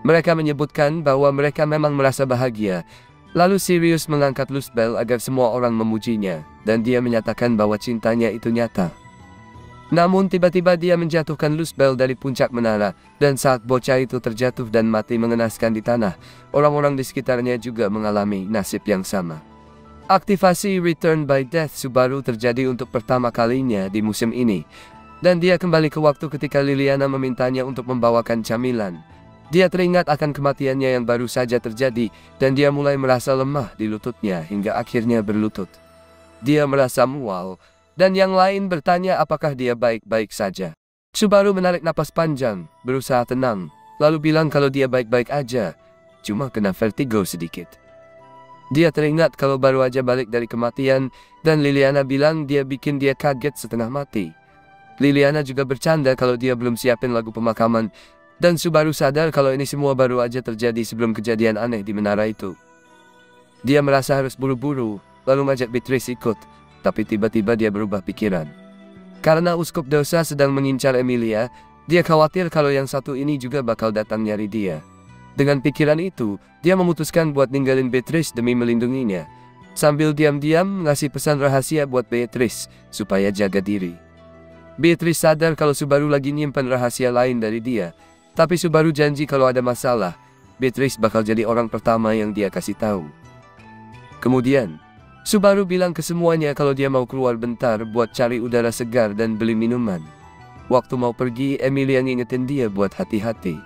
Mereka menyebutkan bahwa mereka memang merasa bahagia. Lalu Sirius mengangkat Luzbel agar semua orang memujinya, dan dia menyatakan bahwa cintanya itu nyata. Namun tiba-tiba dia menjatuhkan Luzbel dari puncak menara, dan saat bocah itu terjatuh dan mati mengenaskan di tanah, orang-orang di sekitarnya juga mengalami nasib yang sama. Aktivasi Return by Death Subaru terjadi untuk pertama kalinya di musim ini, dan dia kembali ke waktu ketika Liliana memintanya untuk membawakan camilan. Dia teringat akan kematiannya yang baru saja terjadi, dan dia mulai merasa lemah di lututnya hingga akhirnya berlutut. Dia merasa mual, dan yang lain bertanya apakah dia baik-baik saja. Subaru menarik napas panjang, berusaha tenang, lalu bilang kalau dia baik-baik aja, cuma kena vertigo sedikit. Dia teringat kalau baru aja balik dari kematian, dan Liliana bilang dia bikin dia kaget setengah mati. Liliana juga bercanda kalau dia belum siapin lagu pemakaman, dan Subaru sadar kalau ini semua baru aja terjadi sebelum kejadian aneh di menara itu. Dia merasa harus buru-buru, lalu ngajak Beatrice ikut. Tapi tiba-tiba dia berubah pikiran. Karena Uskup Dosa sedang mengincar Emilia, dia khawatir kalau yang satu ini juga bakal datang nyari dia. Dengan pikiran itu, dia memutuskan buat ninggalin Beatrice demi melindunginya. Sambil diam-diam ngasih pesan rahasia buat Beatrice, supaya jaga diri. Beatrice sadar kalau Subaru lagi nyimpan rahasia lain dari dia. Tapi Subaru janji kalau ada masalah, Beatrice bakal jadi orang pertama yang dia kasih tahu. Kemudian, Subaru bilang ke semuanya kalau dia mau keluar bentar buat cari udara segar dan beli minuman. Waktu mau pergi, Emilia ngingetin dia buat hati-hati.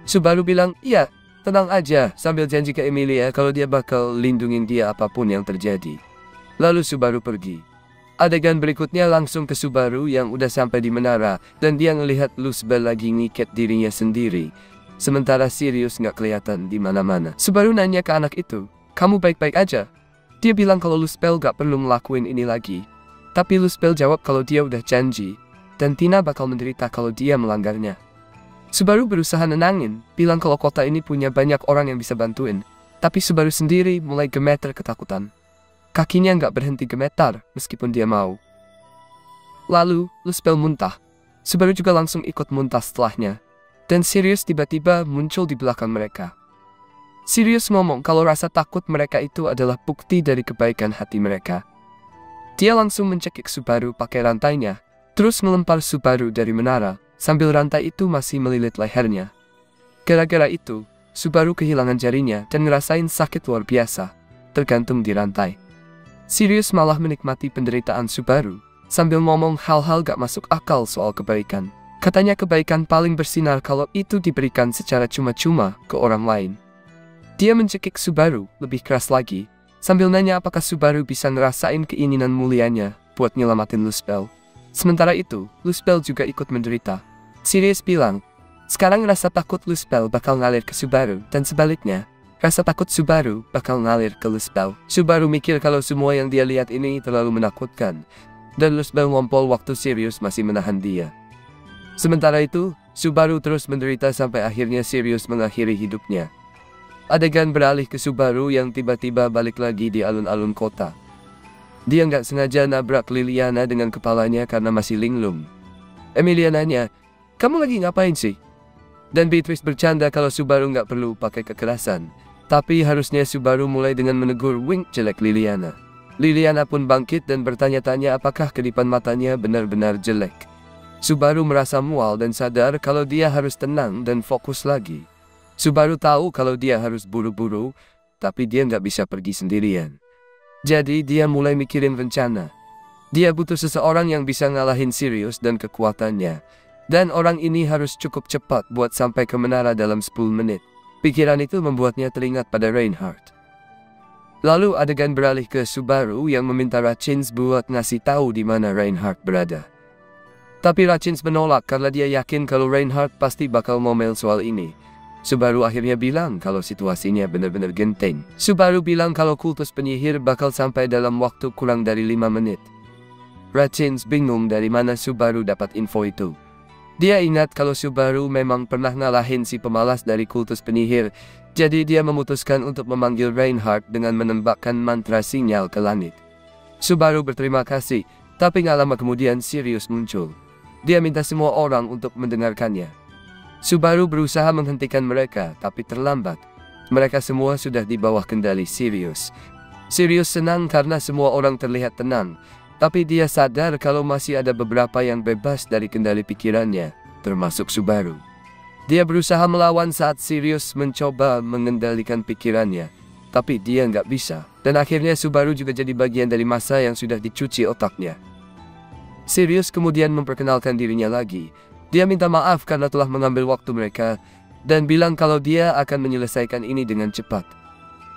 Subaru bilang, iya, tenang aja, sambil janji ke Emilia kalau dia bakal lindungin dia apapun yang terjadi. Lalu Subaru pergi. Adegan berikutnya langsung ke Subaru yang udah sampai di menara, dan dia ngelihat Luzbel lagi ngikat dirinya sendiri. Sementara Sirius nggak kelihatan di mana-mana. Subaru nanya ke anak itu, kamu baik-baik aja? Dia bilang kalau Luzbel gak perlu ngelakuin ini lagi. Tapi Luzbel jawab kalau dia udah janji, dan Tina bakal menderita kalau dia melanggarnya. Subaru berusaha nenangin, bilang kalau kota ini punya banyak orang yang bisa bantuin. Tapi Subaru sendiri mulai gemeter ketakutan. Kakinya gak berhenti gemetar meskipun dia mau. Lalu Luzbel muntah. Subaru juga langsung ikut muntah setelahnya. Dan Sirius tiba-tiba muncul di belakang mereka. Sirius ngomong kalau rasa takut mereka itu adalah bukti dari kebaikan hati mereka. Dia langsung mencekik Subaru pakai rantainya, terus melempar Subaru dari menara, sambil rantai itu masih melilit lehernya. Gara-gara itu, Subaru kehilangan jarinya dan ngerasain sakit luar biasa, tergantung di rantai. Sirius malah menikmati penderitaan Subaru, sambil ngomong hal-hal gak masuk akal soal kebaikan. Katanya kebaikan paling bersinar kalau itu diberikan secara cuma-cuma ke orang lain. Dia mencekik Subaru lebih keras lagi, sambil nanya apakah Subaru bisa ngerasain keinginan mulianya buat nyelamatin Luzbel. Sementara itu, Luzbel juga ikut menderita. Sirius bilang, sekarang rasa takut Luzbel bakal ngalir ke Subaru, dan sebaliknya, rasa takut Subaru bakal ngalir ke Luzbel. Subaru mikir kalau semua yang dia lihat ini terlalu menakutkan, dan Luzbel ngompol waktu Sirius masih menahan dia. Sementara itu, Subaru terus menderita sampai akhirnya Sirius mengakhiri hidupnya. Adegan beralih ke Subaru yang tiba-tiba balik lagi di alun-alun kota. Dia nggak sengaja nabrak Liliana dengan kepalanya karena masih linglung. Emilia nanya, kamu lagi ngapain sih? Dan Beatrice bercanda kalau Subaru nggak perlu pakai kekerasan. Tapi harusnya Subaru mulai dengan menegur wink jelek Liliana. Liliana pun bangkit dan bertanya-tanya apakah kedipan matanya benar-benar jelek. Subaru merasa mual dan sadar kalau dia harus tenang dan fokus lagi. Subaru tahu kalau dia harus buru-buru, tapi dia nggak bisa pergi sendirian. Jadi dia mulai mikirin rencana. Dia butuh seseorang yang bisa ngalahin Sirius dan kekuatannya. Dan orang ini harus cukup cepat buat sampai ke menara dalam 10 menit. Pikiran itu membuatnya teringat pada Reinhardt. Lalu adegan beralih ke Subaru yang meminta Rachins buat ngasih tahu di mana Reinhardt berada. Tapi Rachins menolak karena dia yakin kalau Reinhardt pasti bakal ngomel soal ini. Subaru akhirnya bilang kalau situasinya benar-benar genting. Subaru bilang kalau kultus penyihir bakal sampai dalam waktu kurang dari 5 menit. Rachins bingung dari mana Subaru dapat info itu. Dia ingat kalau Subaru memang pernah ngalahin si pemalas dari kultus penyihir. Jadi dia memutuskan untuk memanggil Reinhardt dengan menembakkan mantra sinyal ke langit. Subaru berterima kasih, tapi gak lama kemudian Sirius muncul. Dia minta semua orang untuk mendengarkannya. Subaru berusaha menghentikan mereka, tapi terlambat. Mereka semua sudah di bawah kendali Sirius. Sirius senang karena semua orang terlihat tenang, tapi dia sadar kalau masih ada beberapa yang bebas dari kendali pikirannya, termasuk Subaru. Dia berusaha melawan saat Sirius mencoba mengendalikan pikirannya, tapi dia nggak bisa. Dan akhirnya Subaru juga jadi bagian dari massa yang sudah dicuci otaknya. Sirius kemudian memperkenalkan dirinya lagi. Dia minta maaf karena telah mengambil waktu mereka, dan bilang kalau dia akan menyelesaikan ini dengan cepat.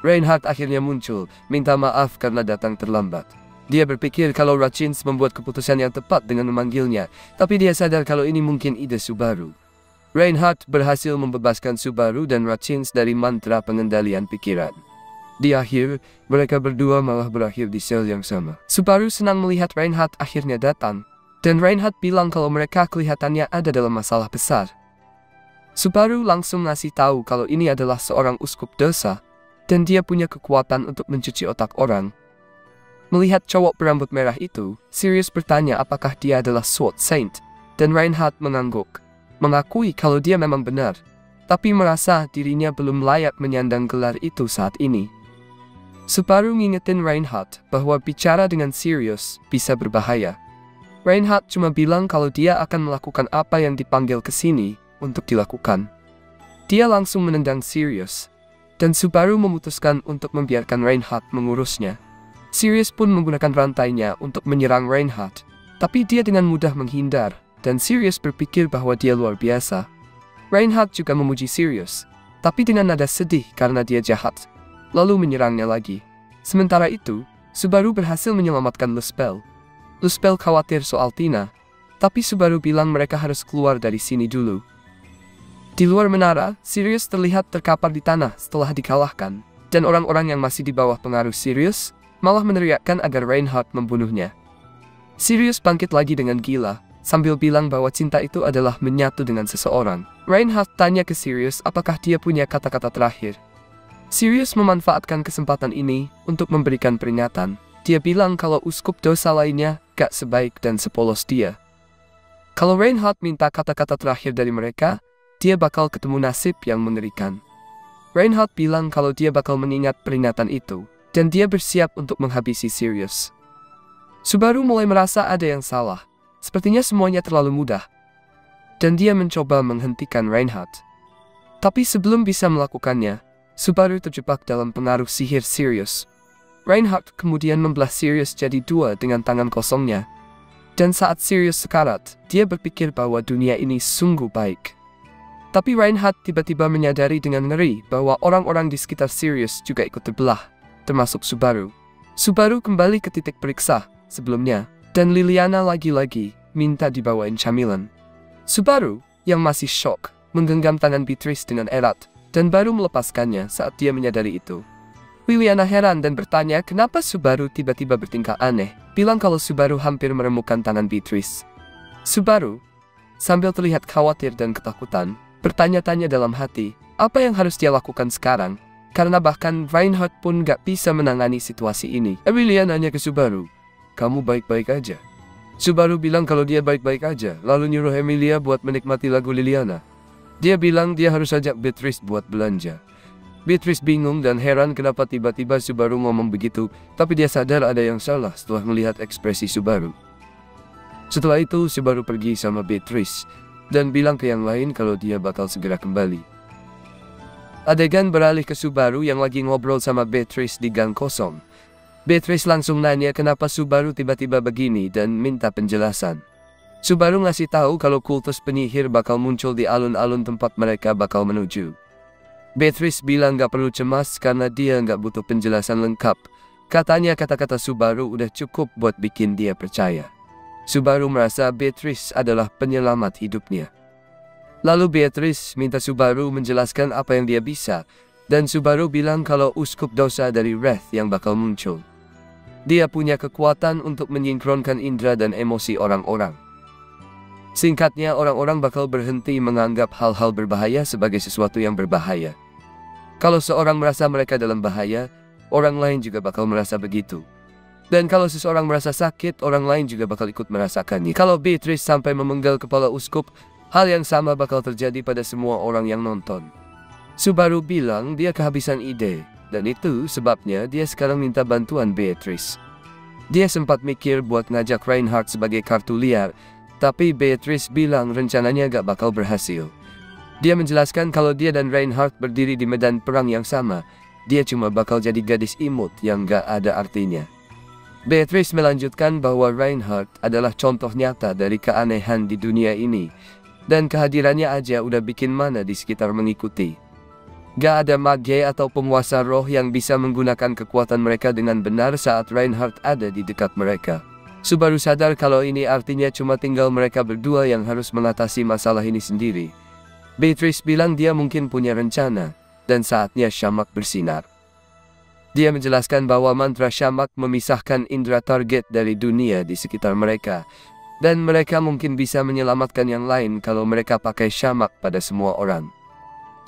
Reinhardt akhirnya muncul, minta maaf karena datang terlambat. Dia berpikir kalau Rachins membuat keputusan yang tepat dengan memanggilnya, tapi dia sadar kalau ini mungkin ide Subaru. Reinhardt berhasil membebaskan Subaru dan Rachins dari mantra pengendalian pikiran. Di akhir, mereka berdua malah berakhir di sel yang sama. Subaru senang melihat Reinhardt akhirnya datang, dan Reinhardt bilang kalau mereka kelihatannya ada dalam masalah besar. Subaru langsung ngasih tahu kalau ini adalah seorang uskup dosa, dan dia punya kekuatan untuk mencuci otak orang. Melihat cowok berambut merah itu, Sirius bertanya apakah dia adalah Sword Saint, dan Reinhardt mengangguk. Mengakui kalau dia memang benar, tapi merasa dirinya belum layak menyandang gelar itu saat ini. Subaru ngingetin Reinhardt bahwa bicara dengan Sirius bisa berbahaya. Reinhardt cuma bilang kalau dia akan melakukan apa yang dipanggil ke sini untuk dilakukan. Dia langsung menendang Sirius, dan Subaru memutuskan untuk membiarkan Reinhardt mengurusnya. Sirius pun menggunakan rantainya untuk menyerang Reinhardt, tapi dia dengan mudah menghindar. Dan Sirius berpikir bahwa dia luar biasa. Reinhardt juga memuji Sirius, tapi dengan nada sedih karena dia jahat, lalu menyerangnya lagi. Sementara itu, Subaru berhasil menyelamatkan Luzbel. Luzbel khawatir soal Tina, tapi Subaru bilang mereka harus keluar dari sini dulu. Di luar menara, Sirius terlihat terkapar di tanah setelah dikalahkan, dan orang-orang yang masih di bawah pengaruh Sirius malah meneriakkan agar Reinhardt membunuhnya. Sirius bangkit lagi dengan gila, sambil bilang bahwa cinta itu adalah menyatu dengan seseorang. Reinhardt tanya ke Sirius apakah dia punya kata-kata terakhir. Sirius memanfaatkan kesempatan ini untuk memberikan peringatan. Dia bilang kalau uskup dosa lainnya gak sebaik dan sepolos dia. Kalau Reinhardt minta kata-kata terakhir dari mereka, dia bakal ketemu nasib yang mengerikan. Reinhardt bilang kalau dia bakal mengingat peringatan itu, dan dia bersiap untuk menghabisi Sirius. Subaru mulai merasa ada yang salah. Sepertinya semuanya terlalu mudah, dan dia mencoba menghentikan Reinhardt. Tapi sebelum bisa melakukannya, Subaru terjebak dalam pengaruh sihir Sirius. Reinhardt kemudian membelah Sirius jadi dua dengan tangan kosongnya. Dan saat Sirius sekarat, dia berpikir bahwa dunia ini sungguh baik. Tapi Reinhardt tiba-tiba menyadari dengan ngeri bahwa orang-orang di sekitar Sirius juga ikut terbelah, termasuk Subaru. Subaru kembali ke titik periksa sebelumnya, dan Liliana lagi-lagi minta dibawain camilan. Subaru, yang masih shock, menggenggam tangan Beatrice dengan erat, dan baru melepaskannya saat dia menyadari itu. Liliana heran dan bertanya kenapa Subaru tiba-tiba bertingkah aneh, bilang kalau Subaru hampir meremukkan tangan Beatrice. Subaru, sambil terlihat khawatir dan ketakutan, bertanya-tanya dalam hati, apa yang harus dia lakukan sekarang, karena bahkan Reinhardt pun gak bisa menangani situasi ini. Emilia nanya ke Subaru, kamu baik-baik aja? Subaru bilang kalau dia baik-baik aja, lalu nyuruh Emilia buat menikmati lagu Liliana. Dia bilang dia harus ajak Beatrice buat belanja. Beatrice bingung dan heran kenapa tiba-tiba Subaru ngomong begitu, tapi dia sadar ada yang salah setelah melihat ekspresi Subaru. Setelah itu Subaru pergi sama Beatrice dan bilang ke yang lain kalau dia bakal segera kembali. Adegan beralih ke Subaru yang lagi ngobrol sama Beatrice di gang kosong. Beatrice langsung nanya kenapa Subaru tiba-tiba begini dan minta penjelasan. Subaru ngasih tahu kalau kultus penyihir bakal muncul di alun-alun tempat mereka bakal menuju. Beatrice bilang gak perlu cemas karena dia gak butuh penjelasan lengkap. Katanya kata-kata Subaru udah cukup buat bikin dia percaya. Subaru merasa Beatrice adalah penyelamat hidupnya. Lalu Beatrice minta Subaru menjelaskan apa yang dia bisa, dan Subaru bilang kalau uskup dosa dari Wrath yang bakal muncul. Dia punya kekuatan untuk menyinkronkan indera dan emosi orang-orang. Singkatnya, orang-orang bakal berhenti menganggap hal-hal berbahaya sebagai sesuatu yang berbahaya. Kalau seorang merasa mereka dalam bahaya, orang lain juga bakal merasa begitu. Dan kalau seseorang merasa sakit, orang lain juga bakal ikut merasakannya. Kalau Beatrice sampai memenggal kepala uskup, hal yang sama bakal terjadi pada semua orang yang nonton. Subaru bilang dia kehabisan ide, dan itu sebabnya dia sekarang minta bantuan Beatrice. Dia sempat mikir buat ngajak Reinhardt sebagai kartu liar, tapi Beatrice bilang rencananya gak bakal berhasil. Dia menjelaskan kalau dia dan Reinhardt berdiri di medan perang yang sama, dia cuma bakal jadi gadis imut yang gak ada artinya. Beatrice melanjutkan bahwa Reinhardt adalah contoh nyata dari keanehan di dunia ini, dan kehadirannya aja udah bikin mana di sekitar mengikuti. Gak ada mage atau penguasa roh yang bisa menggunakan kekuatan mereka dengan benar saat Reinhardt ada di dekat mereka. Subaru sadar kalau ini artinya cuma tinggal mereka berdua yang harus mengatasi masalah ini sendiri. Beatrice bilang dia mungkin punya rencana, dan saatnya Shamak bersinar. Dia menjelaskan bahwa mantra Shamak memisahkan indera target dari dunia di sekitar mereka, dan mereka mungkin bisa menyelamatkan yang lain kalau mereka pakai Shamak pada semua orang.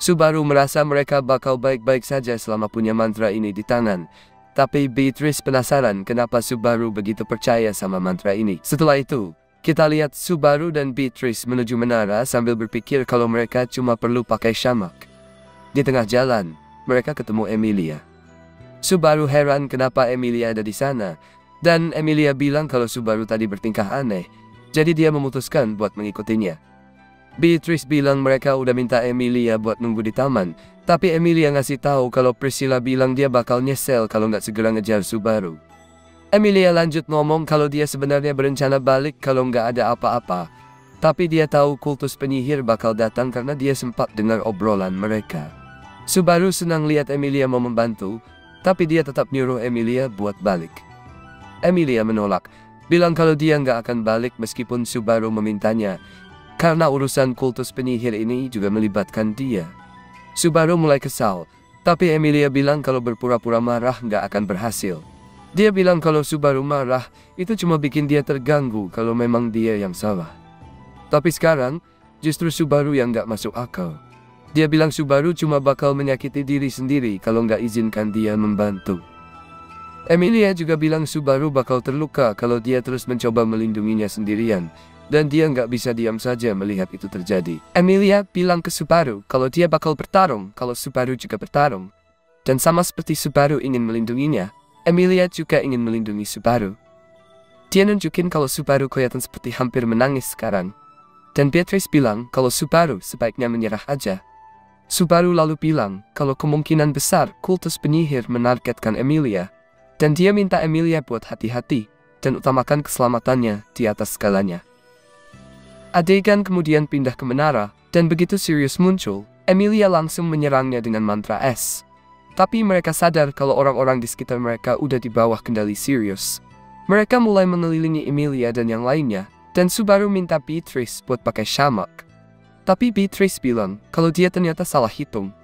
Subaru merasa mereka bakal baik-baik saja selama punya mantra ini di tangan. Tapi Beatrice penasaran kenapa Subaru begitu percaya sama mantra ini. Setelah itu, kita lihat Subaru dan Beatrice menuju menara sambil berpikir kalau mereka cuma perlu pakai Shamak. Di tengah jalan, mereka ketemu Emilia. Subaru heran kenapa Emilia ada di sana, dan Emilia bilang kalau Subaru tadi bertingkah aneh, jadi dia memutuskan buat mengikutinya. Beatrice bilang mereka udah minta Emilia buat nunggu di taman, tapi Emilia ngasih tahu kalau Priscilla bilang dia bakal nyesel kalau nggak segera ngejar Subaru. Emilia lanjut ngomong kalau dia sebenarnya berencana balik kalau nggak ada apa-apa, tapi dia tahu kultus penyihir bakal datang karena dia sempat dengar obrolan mereka. Subaru senang lihat Emilia mau membantu, tapi dia tetap nyuruh Emilia buat balik. Emilia menolak, bilang kalau dia nggak akan balik meskipun Subaru memintanya, karena urusan kultus penyihir ini juga melibatkan dia. Subaru mulai kesal, tapi Emilia bilang kalau berpura-pura marah nggak akan berhasil. Dia bilang kalau Subaru marah, itu cuma bikin dia terganggu kalau memang dia yang salah. Tapi sekarang, justru Subaru yang nggak masuk akal. Dia bilang Subaru cuma bakal menyakiti diri sendiri kalau nggak izinkan dia membantu. Emilia juga bilang Subaru bakal terluka kalau dia terus mencoba melindunginya sendirian. Dan dia nggak bisa diam saja melihat itu terjadi. Emilia bilang ke Subaru kalau dia bakal bertarung kalau Subaru juga bertarung. Dan sama seperti Subaru ingin melindunginya, Emilia juga ingin melindungi Subaru. Dia nunjukin kalau Subaru kelihatan seperti hampir menangis sekarang. Dan Beatrice bilang kalau Subaru sebaiknya menyerah aja. Subaru lalu bilang kalau kemungkinan besar kultus penyihir menargetkan Emilia. Dan dia minta Emilia buat hati-hati dan utamakan keselamatannya di atas segalanya. Adegan kemudian pindah ke menara, dan begitu Sirius muncul, Emilia langsung menyerangnya dengan mantra S. Tapi mereka sadar kalau orang-orang di sekitar mereka udah di bawah kendali Sirius. Mereka mulai mengelilingi Emilia dan yang lainnya, dan Subaru minta Beatrice buat pakai Shamak. Tapi Beatrice bilang kalau dia ternyata salah hitung.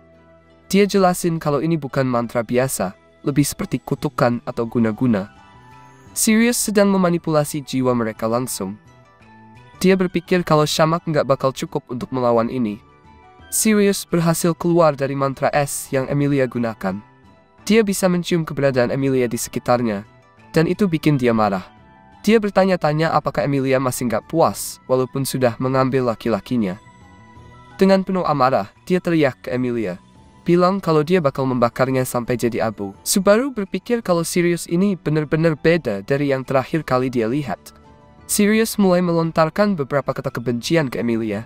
Dia jelasin kalau ini bukan mantra biasa, lebih seperti kutukan atau guna-guna. Sirius sedang memanipulasi jiwa mereka langsung. Dia berpikir kalau Shamak nggak bakal cukup untuk melawan ini. Sirius berhasil keluar dari mantra S yang Emilia gunakan. Dia bisa mencium keberadaan Emilia di sekitarnya, dan itu bikin dia marah. Dia bertanya-tanya apakah Emilia masih nggak puas, walaupun sudah mengambil laki-lakinya. Dengan penuh amarah, dia teriak ke Emilia. bilang kalau dia bakal membakarnya sampai jadi abu. Subaru berpikir kalau Sirius ini benar-benar beda dari yang terakhir kali dia lihat. Sirius mulai melontarkan beberapa kata kebencian ke Emilia.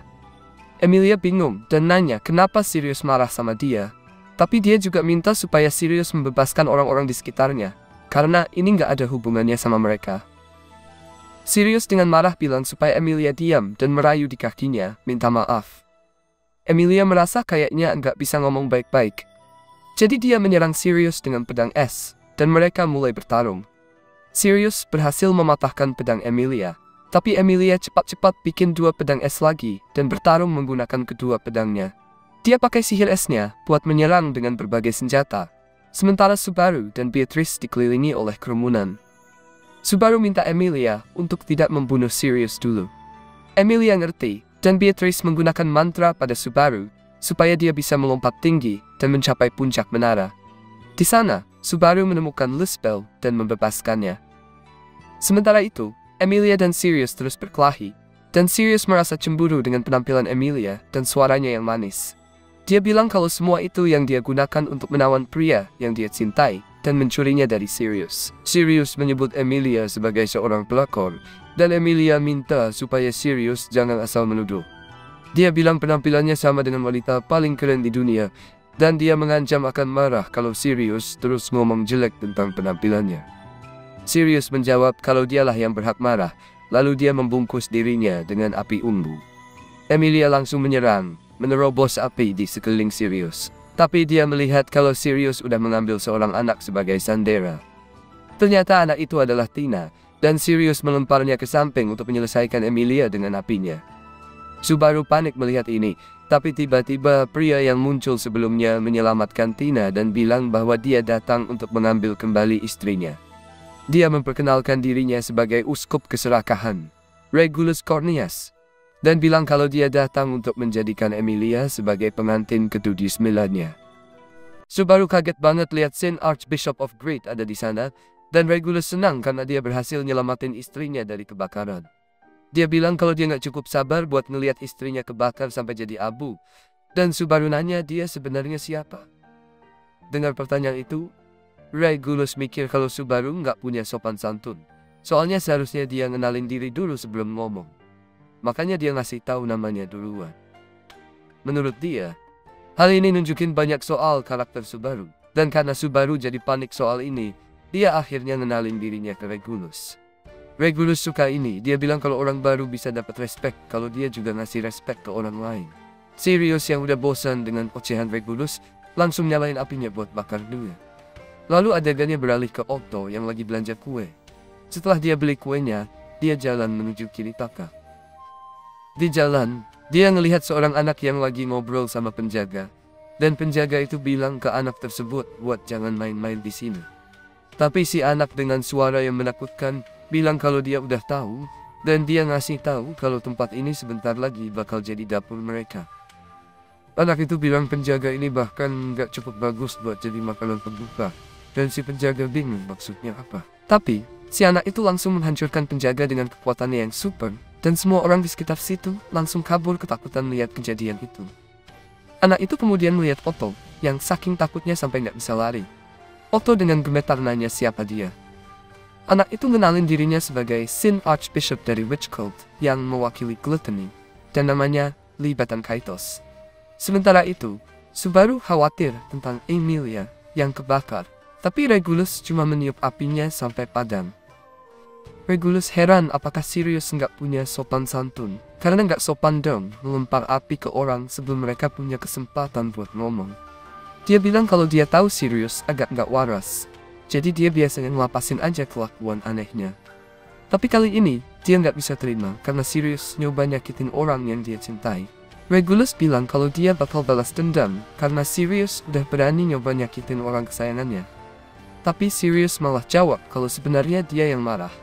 Emilia bingung dan nanya kenapa Sirius marah sama dia. Tapi dia juga minta supaya Sirius membebaskan orang-orang di sekitarnya, karena ini nggak ada hubungannya sama mereka. Sirius dengan marah bilang supaya Emilia diam dan merayu di kakinya, minta maaf. Emilia merasa kayaknya nggak bisa ngomong baik-baik. Jadi dia menyerang Sirius dengan pedang es, dan mereka mulai bertarung. Sirius berhasil mematahkan pedang Emilia, tapi Emilia cepat-cepat bikin 2 pedang es lagi dan bertarung menggunakan kedua pedangnya. Dia pakai sihir esnya buat menyerang dengan berbagai senjata, sementara Subaru dan Beatrice dikelilingi oleh kerumunan. Subaru minta Emilia untuk tidak membunuh Sirius dulu. Emilia ngerti, dan Beatrice menggunakan mantra pada Subaru supaya dia bisa melompat tinggi dan mencapai puncak menara. Di sana, Subaru menemukan Luzbel dan membebaskannya. Sementara itu, Emilia dan Sirius terus berkelahi, dan Sirius merasa cemburu dengan penampilan Emilia dan suaranya yang manis. Dia bilang kalau semua itu yang dia gunakan untuk menawan pria yang dia cintai dan mencurinya dari Sirius. Sirius menyebut Emilia sebagai seorang pelakor, dan Emilia minta supaya Sirius jangan asal menuduh. Dia bilang penampilannya sama dengan wanita paling keren di dunia, dan dia mengancam akan marah kalau Sirius terus ngomong jelek tentang penampilannya. Sirius menjawab kalau dialah yang berhak marah, lalu dia membungkus dirinya dengan api ungu. Emilia langsung menyerang, menerobos api di sekeliling Sirius. Tapi dia melihat kalau Sirius udah mengambil seorang anak sebagai sandera. Ternyata anak itu adalah Tina, dan Sirius melemparnya ke samping untuk menyelesaikan Emilia dengan apinya. Subaru panik melihat ini, tapi tiba-tiba pria yang muncul sebelumnya menyelamatkan Tina dan bilang bahwa dia datang untuk mengambil kembali istrinya. Dia memperkenalkan dirinya sebagai uskup keserakahan, Regulus Cornelius, dan bilang kalau dia datang untuk menjadikan Emilia sebagai pengantin ke-79-nya. Subaru kaget banget lihat Saint Archbishop of Great ada di sana, dan Regulus senang karena dia berhasil nyelamatin istrinya dari kebakaran. Dia bilang kalau dia nggak cukup sabar buat ngelihat istrinya kebakar sampai jadi abu, dan Subaru nanya dia sebenarnya siapa. Dengar pertanyaan itu, Regulus mikir kalau Subaru nggak punya sopan santun, soalnya seharusnya dia ngenalin diri dulu sebelum ngomong. Makanya dia ngasih tahu namanya duluan. Menurut dia, hal ini nunjukin banyak soal karakter Subaru. Dan karena Subaru jadi panik soal ini, dia akhirnya ngenalin dirinya ke Regulus. Regulus suka ini, dia bilang kalau orang baru bisa dapat respect kalau dia juga ngasih respect ke orang lain. Sirius yang udah bosan dengan ocehan Regulus, langsung nyalain apinya buat bakar dia. Lalu adegannya beralih ke Otto yang lagi belanja kue. Setelah dia beli kuenya, dia jalan menuju Kiritaka. Di jalan, dia ngelihat seorang anak yang lagi ngobrol sama penjaga. Dan penjaga itu bilang ke anak tersebut buat jangan main-main di sini. Tapi si anak dengan suara yang menakutkan bilang kalau dia udah tahu, dan dia ngasih tahu kalau tempat ini sebentar lagi bakal jadi dapur mereka. Anak itu bilang penjaga ini bahkan gak cukup bagus buat jadi makanan pembuka. Dan si penjaga bingung maksudnya apa. Tapi, si anak itu langsung menghancurkan penjaga dengan kekuatannya yang super. Dan semua orang di sekitar situ langsung kabur ketakutan melihat kejadian itu. Anak itu kemudian melihat Otto, yang saking takutnya sampai nggak bisa lari. Otto dengan gemetar nanya siapa dia. Anak itu ngenalin dirinya sebagai Saint Archbishop dari Witch Cult yang mewakili Gluttony, dan namanya Libatan Kaitos. Sementara itu, Subaru khawatir tentang Emilia yang kebakar, tapi Regulus cuma meniup apinya sampai padam. Regulus heran apakah Sirius nggak punya sopan santun, karena nggak sopan dong melempar api ke orang sebelum mereka punya kesempatan buat ngomong. Dia bilang kalau dia tahu Sirius agak nggak waras, jadi dia biasanya ngelapasin aja kelakuan anehnya. Tapi kali ini, dia nggak bisa terima karena Sirius nyoba nyakitin orang yang dia cintai. Regulus bilang kalau dia bakal balas dendam karena Sirius udah berani nyoba nyakitin orang kesayangannya. Tapi Sirius malah jawab kalau sebenarnya dia yang marah.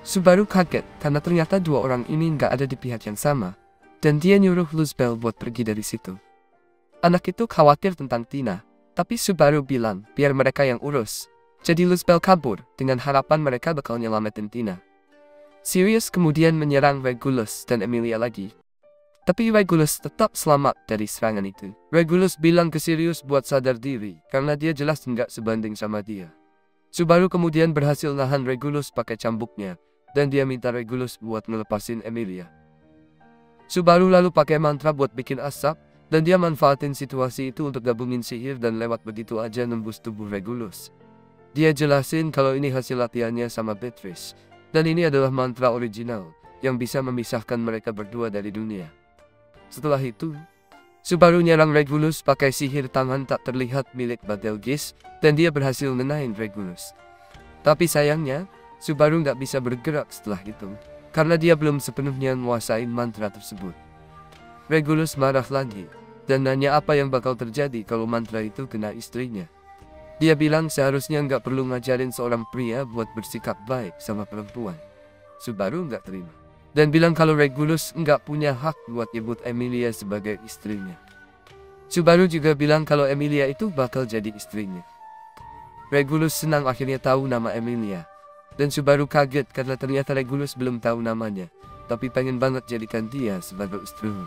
Subaru kaget karena ternyata dua orang ini nggak ada di pihak yang sama, dan dia nyuruh Luzbel buat pergi dari situ. Anak itu khawatir tentang Tina, tapi Subaru bilang biar mereka yang urus. Jadi Luzbel kabur dengan harapan mereka bakal nyelamatin Tina. Sirius kemudian menyerang Regulus dan Emilia lagi. Tapi Regulus tetap selamat dari serangan itu. Regulus bilang ke Sirius buat sadar diri, karena dia jelas nggak sebanding sama dia. Subaru kemudian berhasil nahan Regulus pakai cambuknya, dan dia minta Regulus buat ngelepasin Emilia. Subaru lalu pakai mantra buat bikin asap, dan dia manfaatin situasi itu untuk gabungin sihir dan lewat begitu aja nembus tubuh Regulus. Dia jelasin kalau ini hasil latihannya sama Beatrice, dan ini adalah mantra original yang bisa memisahkan mereka berdua dari dunia. Setelah itu, Subaru nyerang Regulus pakai sihir tangan tak terlihat milik Betelgeuse, dan dia berhasil nenain Regulus. Tapi sayangnya, Subaru nggak bisa bergerak setelah itu, karena dia belum sepenuhnya menguasai mantra tersebut. Regulus marah lagi, dan nanya apa yang bakal terjadi kalau mantra itu kena istrinya. Dia bilang seharusnya nggak perlu ngajarin seorang pria buat bersikap baik sama perempuan. Subaru nggak terima, dan bilang kalau Regulus nggak punya hak buat nyebut Emilia sebagai istrinya. Subaru juga bilang kalau Emilia itu bakal jadi istrinya. Regulus senang akhirnya tahu nama Emilia, dan Subaru kaget karena ternyata Regulus belum tahu namanya, tapi pengen banget jadikan dia sebagai istrinya.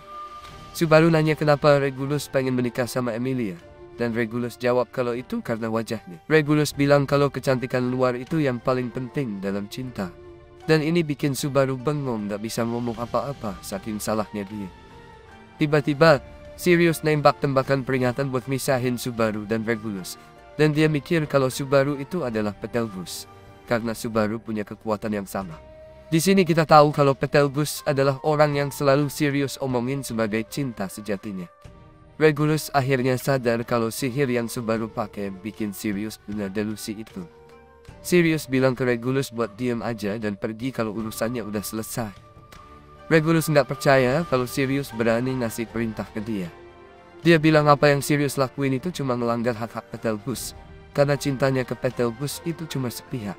Subaru nanya kenapa Regulus pengen menikah sama Emilia, dan Regulus jawab kalau itu karena wajahnya. Regulus bilang kalau kecantikan luar itu yang paling penting dalam cinta, dan ini bikin Subaru bengong gak bisa ngomong apa-apa saking salahnya dia. Tiba-tiba, Sirius nembak tembakan peringatan buat misahin Subaru dan Regulus, dan dia mikir kalau Subaru itu adalah Betelgeuse, karena Subaru punya kekuatan yang sama. Di sini kita tahu kalau Betelgeuse adalah orang yang selalu Sirius omongin sebagai cinta sejatinya. Regulus akhirnya sadar kalau sihir yang Subaru pakai bikin Sirius punya delusi itu. Sirius bilang ke Regulus buat diam aja dan pergi kalau urusannya udah selesai. Regulus nggak percaya kalau Sirius berani ngasih perintah ke dia. Dia bilang apa yang Sirius lakuin itu cuma melanggar hak-hak Betelgeuse, karena cintanya ke Betelgeuse itu cuma sepihak.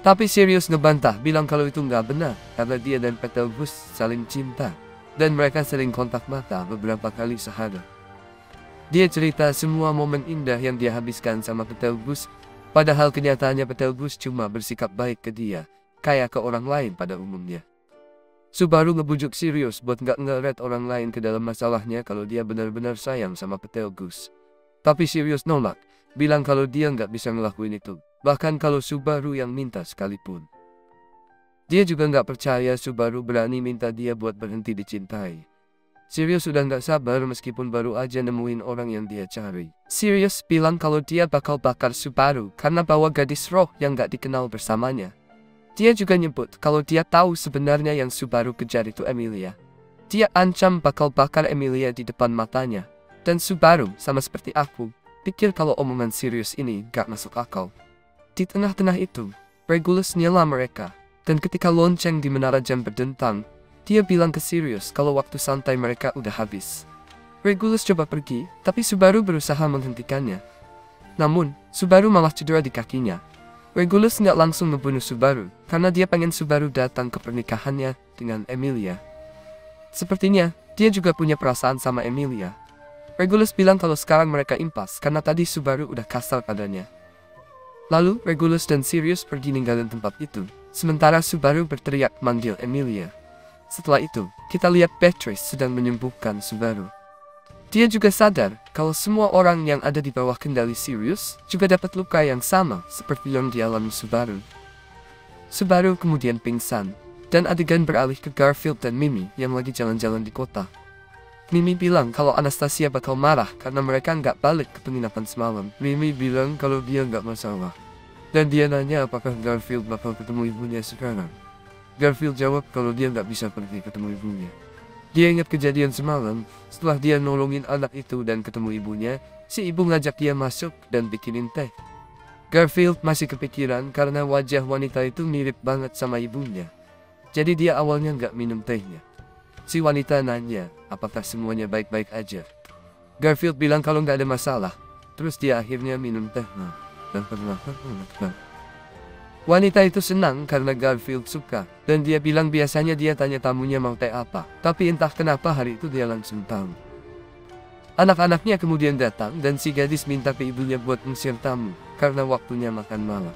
Tapi Sirius ngebantah, bilang kalau itu nggak benar, karena dia dan Betelgeuse saling cinta, dan mereka sering kontak mata beberapa kali sehari. Dia cerita semua momen indah yang dia habiskan sama Betelgeuse, padahal kenyataannya Betelgeuse cuma bersikap baik ke dia, kayak ke orang lain pada umumnya. Subaru ngebujuk Sirius buat nggak ngeret orang lain ke dalam masalahnya kalau dia benar-benar sayang sama Betelgeuse. Tapi Sirius nolak, bilang kalau dia nggak bisa ngelakuin itu, bahkan kalau Subaru yang minta sekalipun. Dia juga nggak percaya Subaru berani minta dia buat berhenti dicintai. Sirius sudah nggak sabar meskipun baru aja nemuin orang yang dia cari. Sirius bilang kalau dia bakal bakar Subaru karena bawa gadis roh yang nggak dikenal bersamanya. Dia juga nyebut kalau dia tahu sebenarnya yang Subaru kejar itu Emilia. Dia ancam bakal bakar Emilia di depan matanya. Dan Subaru, sama seperti aku, pikir kalau omongan Sirius ini gak masuk akal. Di tengah-tengah itu, Regulus nyela mereka, dan ketika lonceng di menara jam berdentang, dia bilang ke Sirius kalau waktu santai mereka udah habis. Regulus coba pergi, tapi Subaru berusaha menghentikannya. Namun, Subaru malah cedera di kakinya. Regulus nggak langsung membunuh Subaru, karena dia pengen Subaru datang ke pernikahannya dengan Emilia. Sepertinya, dia juga punya perasaan sama Emilia. Regulus bilang kalau sekarang mereka impas karena tadi Subaru udah kasar padanya. Lalu, Regulus dan Sirius pergi ninggalin tempat itu, sementara Subaru berteriak manggil Emilia. Setelah itu, kita lihat Beatrice sedang menyembuhkan Subaru. Dia juga sadar kalau semua orang yang ada di bawah kendali Sirius juga dapat luka yang sama seperti yang dialami Subaru. Subaru kemudian pingsan, dan adegan beralih ke Garfield dan Mimi yang lagi jalan-jalan di kota. Mimi bilang kalau Anastasia bakal marah karena mereka nggak balik ke penginapan semalam. Mimi bilang kalau dia nggak masalah. Dan dia nanya apakah Garfield bakal ketemu ibunya sekarang. Garfield jawab kalau dia nggak bisa pergi ketemu ibunya. Dia ingat kejadian semalam, setelah dia nolongin anak itu dan ketemu ibunya, si ibu ngajak dia masuk dan bikinin teh. Garfield masih kepikiran karena wajah wanita itu mirip banget sama ibunya. Jadi dia awalnya nggak minum tehnya. Si wanita nanya, apakah semuanya baik-baik aja. Garfield bilang kalau nggak ada masalah. Terus dia akhirnya minum teh. Wanita itu senang karena Garfield suka. Dan dia bilang biasanya dia tanya tamunya mau teh apa. Tapi entah kenapa hari itu dia langsung tahu. Anak-anaknya kemudian datang dan si gadis minta ke ibunya buat ngusir tamu. Karena waktunya makan malam.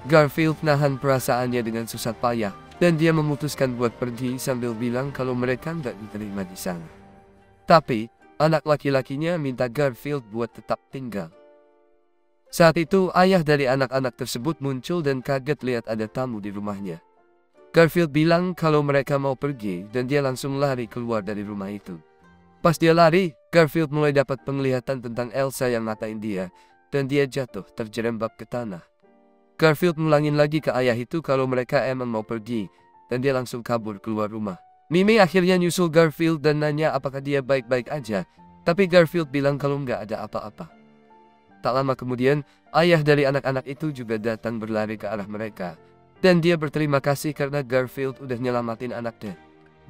Garfield nahan perasaannya dengan susah payah. Dan dia memutuskan buat pergi sambil bilang kalau mereka nggak diterima di sana. Tapi, anak laki-lakinya minta Garfield buat tetap tinggal. Saat itu, ayah dari anak-anak tersebut muncul dan kaget lihat ada tamu di rumahnya. Garfield bilang kalau mereka mau pergi dan dia langsung lari keluar dari rumah itu. Pas dia lari, Garfield mulai dapat penglihatan tentang Elsa yang ngatain dia, dan dia jatuh terjerembab ke tanah. Garfield ngulangin lagi ke ayah itu kalau mereka emang mau pergi, dan dia langsung kabur keluar rumah. Mimi akhirnya nyusul Garfield dan nanya apakah dia baik-baik aja, tapi Garfield bilang kalau nggak ada apa-apa. Tak lama kemudian, ayah dari anak-anak itu juga datang berlari ke arah mereka, dan dia berterima kasih karena Garfield udah nyelamatin anaknya.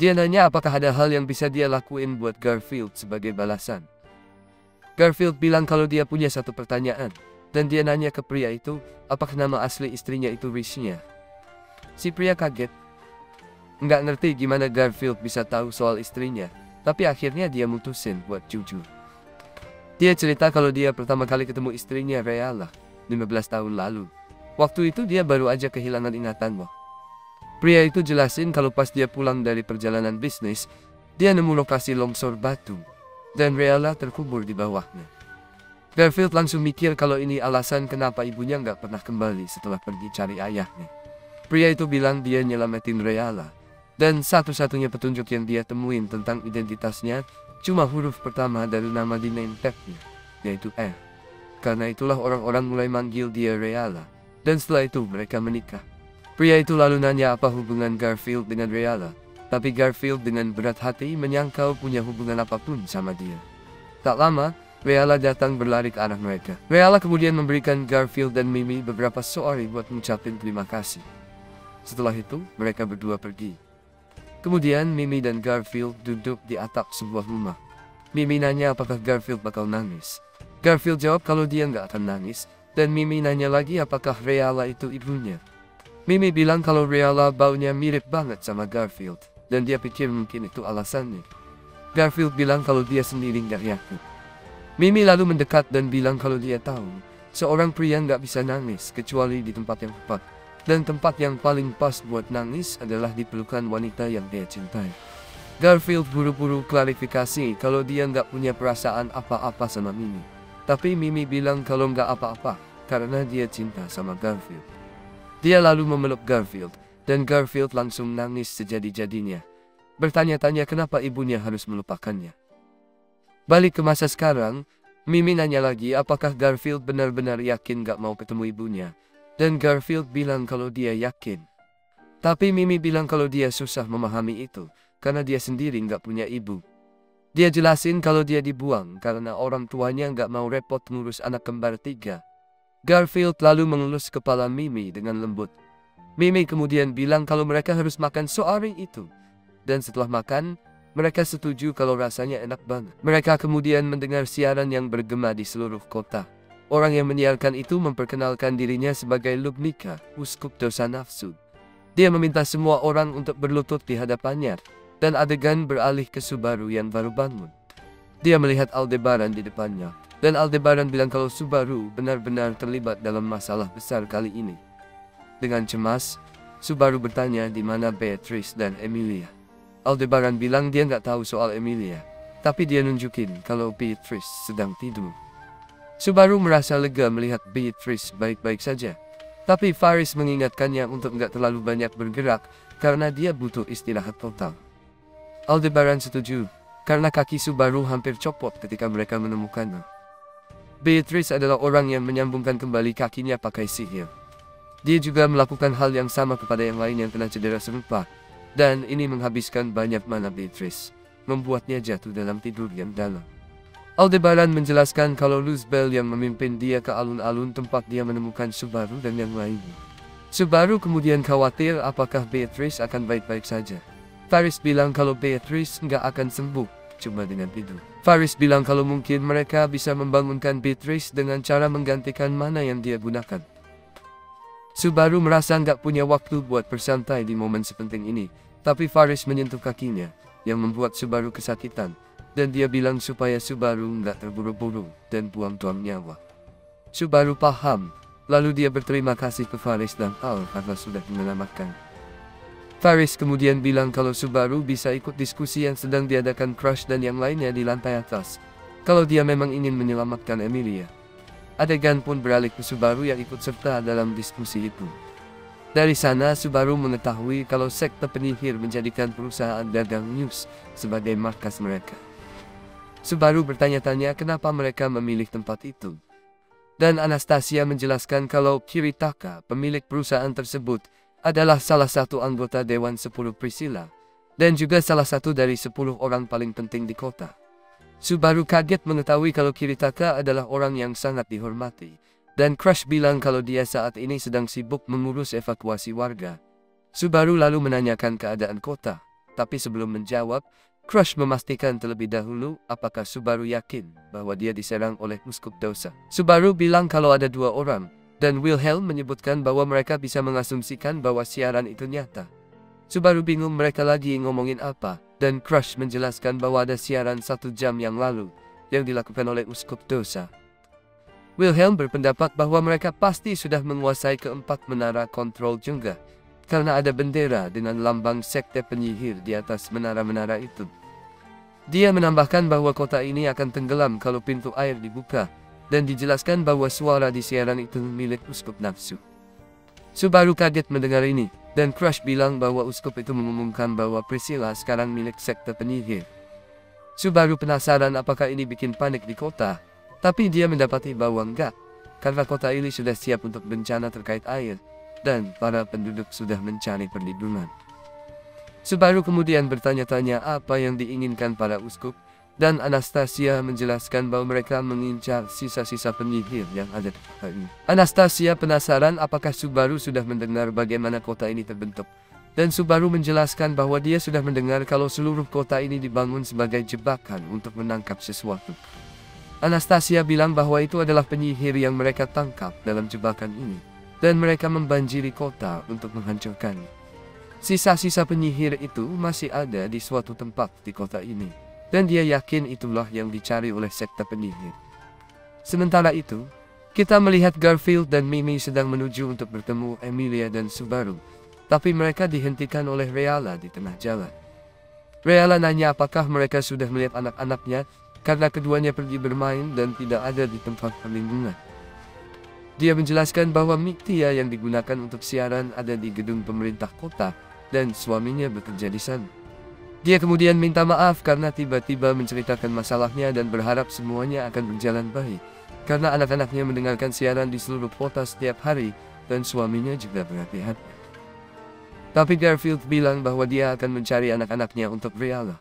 Dia nanya apakah ada hal yang bisa dia lakuin buat Garfield sebagai balasan. Garfield bilang kalau dia punya satu pertanyaan, dan dia nanya ke pria itu, apakah nama asli istrinya itu Risnya. Si pria kaget. Nggak ngerti gimana Garfield bisa tahu soal istrinya, tapi akhirnya dia mutusin buat jujur. Dia cerita kalau dia pertama kali ketemu istrinya Reala, 15 tahun lalu. Waktu itu dia baru aja kehilangan ingatan. Pria itu jelasin kalau pas dia pulang dari perjalanan bisnis, dia nemu lokasi longsor batu, dan Reala terkubur di bawahnya. Garfield langsung mikir kalau ini alasan kenapa ibunya nggak pernah kembali setelah pergi cari ayahnya. Pria itu bilang dia nyelamatin Reala, dan satu-satunya petunjuk yang dia temuin tentang identitasnya cuma huruf pertama dari nama di name tag-nya, yaitu R. Karena itulah orang-orang mulai manggil dia Reala, dan setelah itu mereka menikah. Pria itu lalu nanya apa hubungan Garfield dengan Reala, tapi Garfield dengan berat hati menyangkal punya hubungan apapun sama dia. Tak lama, Reala datang berlari ke arah mereka. Reala kemudian memberikan Garfield dan Mimi beberapa sorry buat ngucapin terima kasih. Setelah itu, mereka berdua pergi. Kemudian Mimi dan Garfield duduk di atap sebuah rumah. Mimi nanya apakah Garfield bakal nangis. Garfield jawab kalau dia nggak akan nangis, dan Mimi nanya lagi apakah Reala itu ibunya. Mimi bilang kalau Reala baunya mirip banget sama Garfield, dan dia pikir mungkin itu alasannya. Garfield bilang kalau dia sendiri nggak yakin. Mimi lalu mendekat dan bilang kalau dia tahu, seorang pria nggak bisa nangis kecuali di tempat yang tepat. Dan tempat yang paling pas buat nangis adalah di pelukan wanita yang dia cintai. Garfield buru-buru klarifikasi kalau dia nggak punya perasaan apa-apa sama Mimi. Tapi Mimi bilang kalau nggak apa-apa, karena dia cinta sama Garfield. Dia lalu memeluk Garfield, dan Garfield langsung nangis sejadi-jadinya. Bertanya-tanya kenapa ibunya harus melupakannya. Balik ke masa sekarang, Mimi nanya lagi apakah Garfield benar-benar yakin gak mau ketemu ibunya. Dan Garfield bilang kalau dia yakin. Tapi Mimi bilang kalau dia susah memahami itu, karena dia sendiri gak punya ibu. Dia jelasin kalau dia dibuang karena orang tuanya gak mau repot ngurus anak kembar 3. Garfield lalu mengelus kepala Mimi dengan lembut. Mimi kemudian bilang kalau mereka harus makan soari itu. Dan setelah makan, mereka setuju kalau rasanya enak banget. Mereka kemudian mendengar siaran yang bergema di seluruh kota. Orang yang menyiarkan itu memperkenalkan dirinya sebagai Lubnika, uskup dosa nafsu. Dia meminta semua orang untuk berlutut di hadapannya, dan adegan beralih ke Subaru yang baru bangun. Dia melihat Aldebaran di depannya, dan Aldebaran bilang kalau Subaru benar-benar terlibat dalam masalah besar kali ini. Dengan cemas, Subaru bertanya di mana Beatrice dan Emilia. Aldebaran bilang dia nggak tahu soal Emilia, tapi dia nunjukin kalau Beatrice sedang tidur. Subaru merasa lega melihat Beatrice baik-baik saja, tapi Faris mengingatkannya untuk nggak terlalu banyak bergerak karena dia butuh istirahat total. Aldebaran setuju, karena kaki Subaru hampir copot ketika mereka menemukannya. Beatrice adalah orang yang menyambungkan kembali kakinya pakai sihir. Dia juga melakukan hal yang sama kepada yang lain yang kena cedera serupa, dan ini menghabiskan banyak mana Beatrice, membuatnya jatuh dalam tidur yang dalam. Aldebaran menjelaskan kalau Luzbel yang memimpin dia ke alun-alun tempat dia menemukan Subaru dan yang lainnya. Subaru kemudian khawatir apakah Beatrice akan baik-baik saja. Faris bilang kalau Beatrice nggak akan sembuh, cuma dengan tidur. Faris bilang kalau mungkin mereka bisa membangunkan Beatrice dengan cara menggantikan mana yang dia gunakan. Subaru merasa nggak punya waktu buat bersantai di momen sepenting ini, tapi Faris menyentuh kakinya, yang membuat Subaru kesakitan. Dan dia bilang supaya Subaru nggak terburu-buru dan buang-buang nyawa. Subaru paham, lalu dia berterima kasih ke Faris dan Al karena sudah menyelamatkan. Faris kemudian bilang kalau Subaru bisa ikut diskusi yang sedang diadakan Crush dan yang lainnya di lantai atas, kalau dia memang ingin menyelamatkan Emilia. Adegan pun beralih ke Subaru yang ikut serta dalam diskusi itu. Dari sana Subaru mengetahui kalau sekte penyihir menjadikan perusahaan dagang News sebagai markas mereka. Subaru bertanya-tanya kenapa mereka memilih tempat itu. Dan Anastasia menjelaskan kalau Kiritaka, pemilik perusahaan tersebut, adalah salah satu anggota Dewan 10 Priscilla, dan juga salah satu dari 10 orang paling penting di kota. Subaru kaget mengetahui kalau Kiritaka adalah orang yang sangat dihormati, dan Crush bilang kalau dia saat ini sedang sibuk mengurus evakuasi warga. Subaru lalu menanyakan keadaan kota, tapi sebelum menjawab, Crush memastikan terlebih dahulu apakah Subaru yakin bahwa dia diserang oleh Uskup Dosa. Subaru bilang kalau ada 2 orang, dan Wilhelm menyebutkan bahwa mereka bisa mengasumsikan bahwa siaran itu nyata. Subaru bingung mereka lagi ngomongin apa, dan Crush menjelaskan bahwa ada siaran 1 jam yang lalu yang dilakukan oleh Uskup Dosa. Wilhelm berpendapat bahwa mereka pasti sudah menguasai keempat menara kontrol juga, karena ada bendera dengan lambang sekte penyihir di atas menara-menara itu. Dia menambahkan bahwa kota ini akan tenggelam kalau pintu air dibuka, dan dijelaskan bahwa suara di siaran itu milik Uskup Nafsu. Subaru kaget mendengar ini, dan Crush bilang bahwa Uskup itu mengumumkan bahwa Priscilla sekarang milik sekte penyihir. Subaru penasaran apakah ini bikin panik di kota, tapi dia mendapati bahwa enggak, karena kota ini sudah siap untuk bencana terkait air, dan para penduduk sudah mencari perlindungan. Subaru kemudian bertanya-tanya apa yang diinginkan para uskup, dan Anastasia menjelaskan bahwa mereka mengincar sisa-sisa penyihir yang ada di kota ini. Anastasia penasaran apakah Subaru sudah mendengar bagaimana kota ini terbentuk. Dan Subaru menjelaskan bahwa dia sudah mendengar kalau seluruh kota ini dibangun sebagai jebakan untuk menangkap sesuatu. Anastasia bilang bahwa itu adalah penyihir yang mereka tangkap dalam jebakan ini, dan mereka membanjiri kota untuk menghancurkannya. Sisa-sisa penyihir itu masih ada di suatu tempat di kota ini. Dan dia yakin itulah yang dicari oleh sekte penyihir. Sementara itu, kita melihat Garfield dan Mimi sedang menuju untuk bertemu Emilia dan Subaru. Tapi mereka dihentikan oleh Reala di tengah jalan. Reala nanya apakah mereka sudah melihat anak-anaknya, karena keduanya pergi bermain dan tidak ada di tempat perlindungan. Dia menjelaskan bahwa Miktia yang digunakan untuk siaran ada di gedung pemerintah kota, dan suaminya bekerja di sana. Dia kemudian minta maaf karena tiba-tiba menceritakan masalahnya dan berharap semuanya akan berjalan baik, karena anak-anaknya mendengarkan siaran di seluruh kota setiap hari, dan suaminya juga berhati-hati. Tapi Garfield bilang bahwa dia akan mencari anak-anaknya untuk Reala.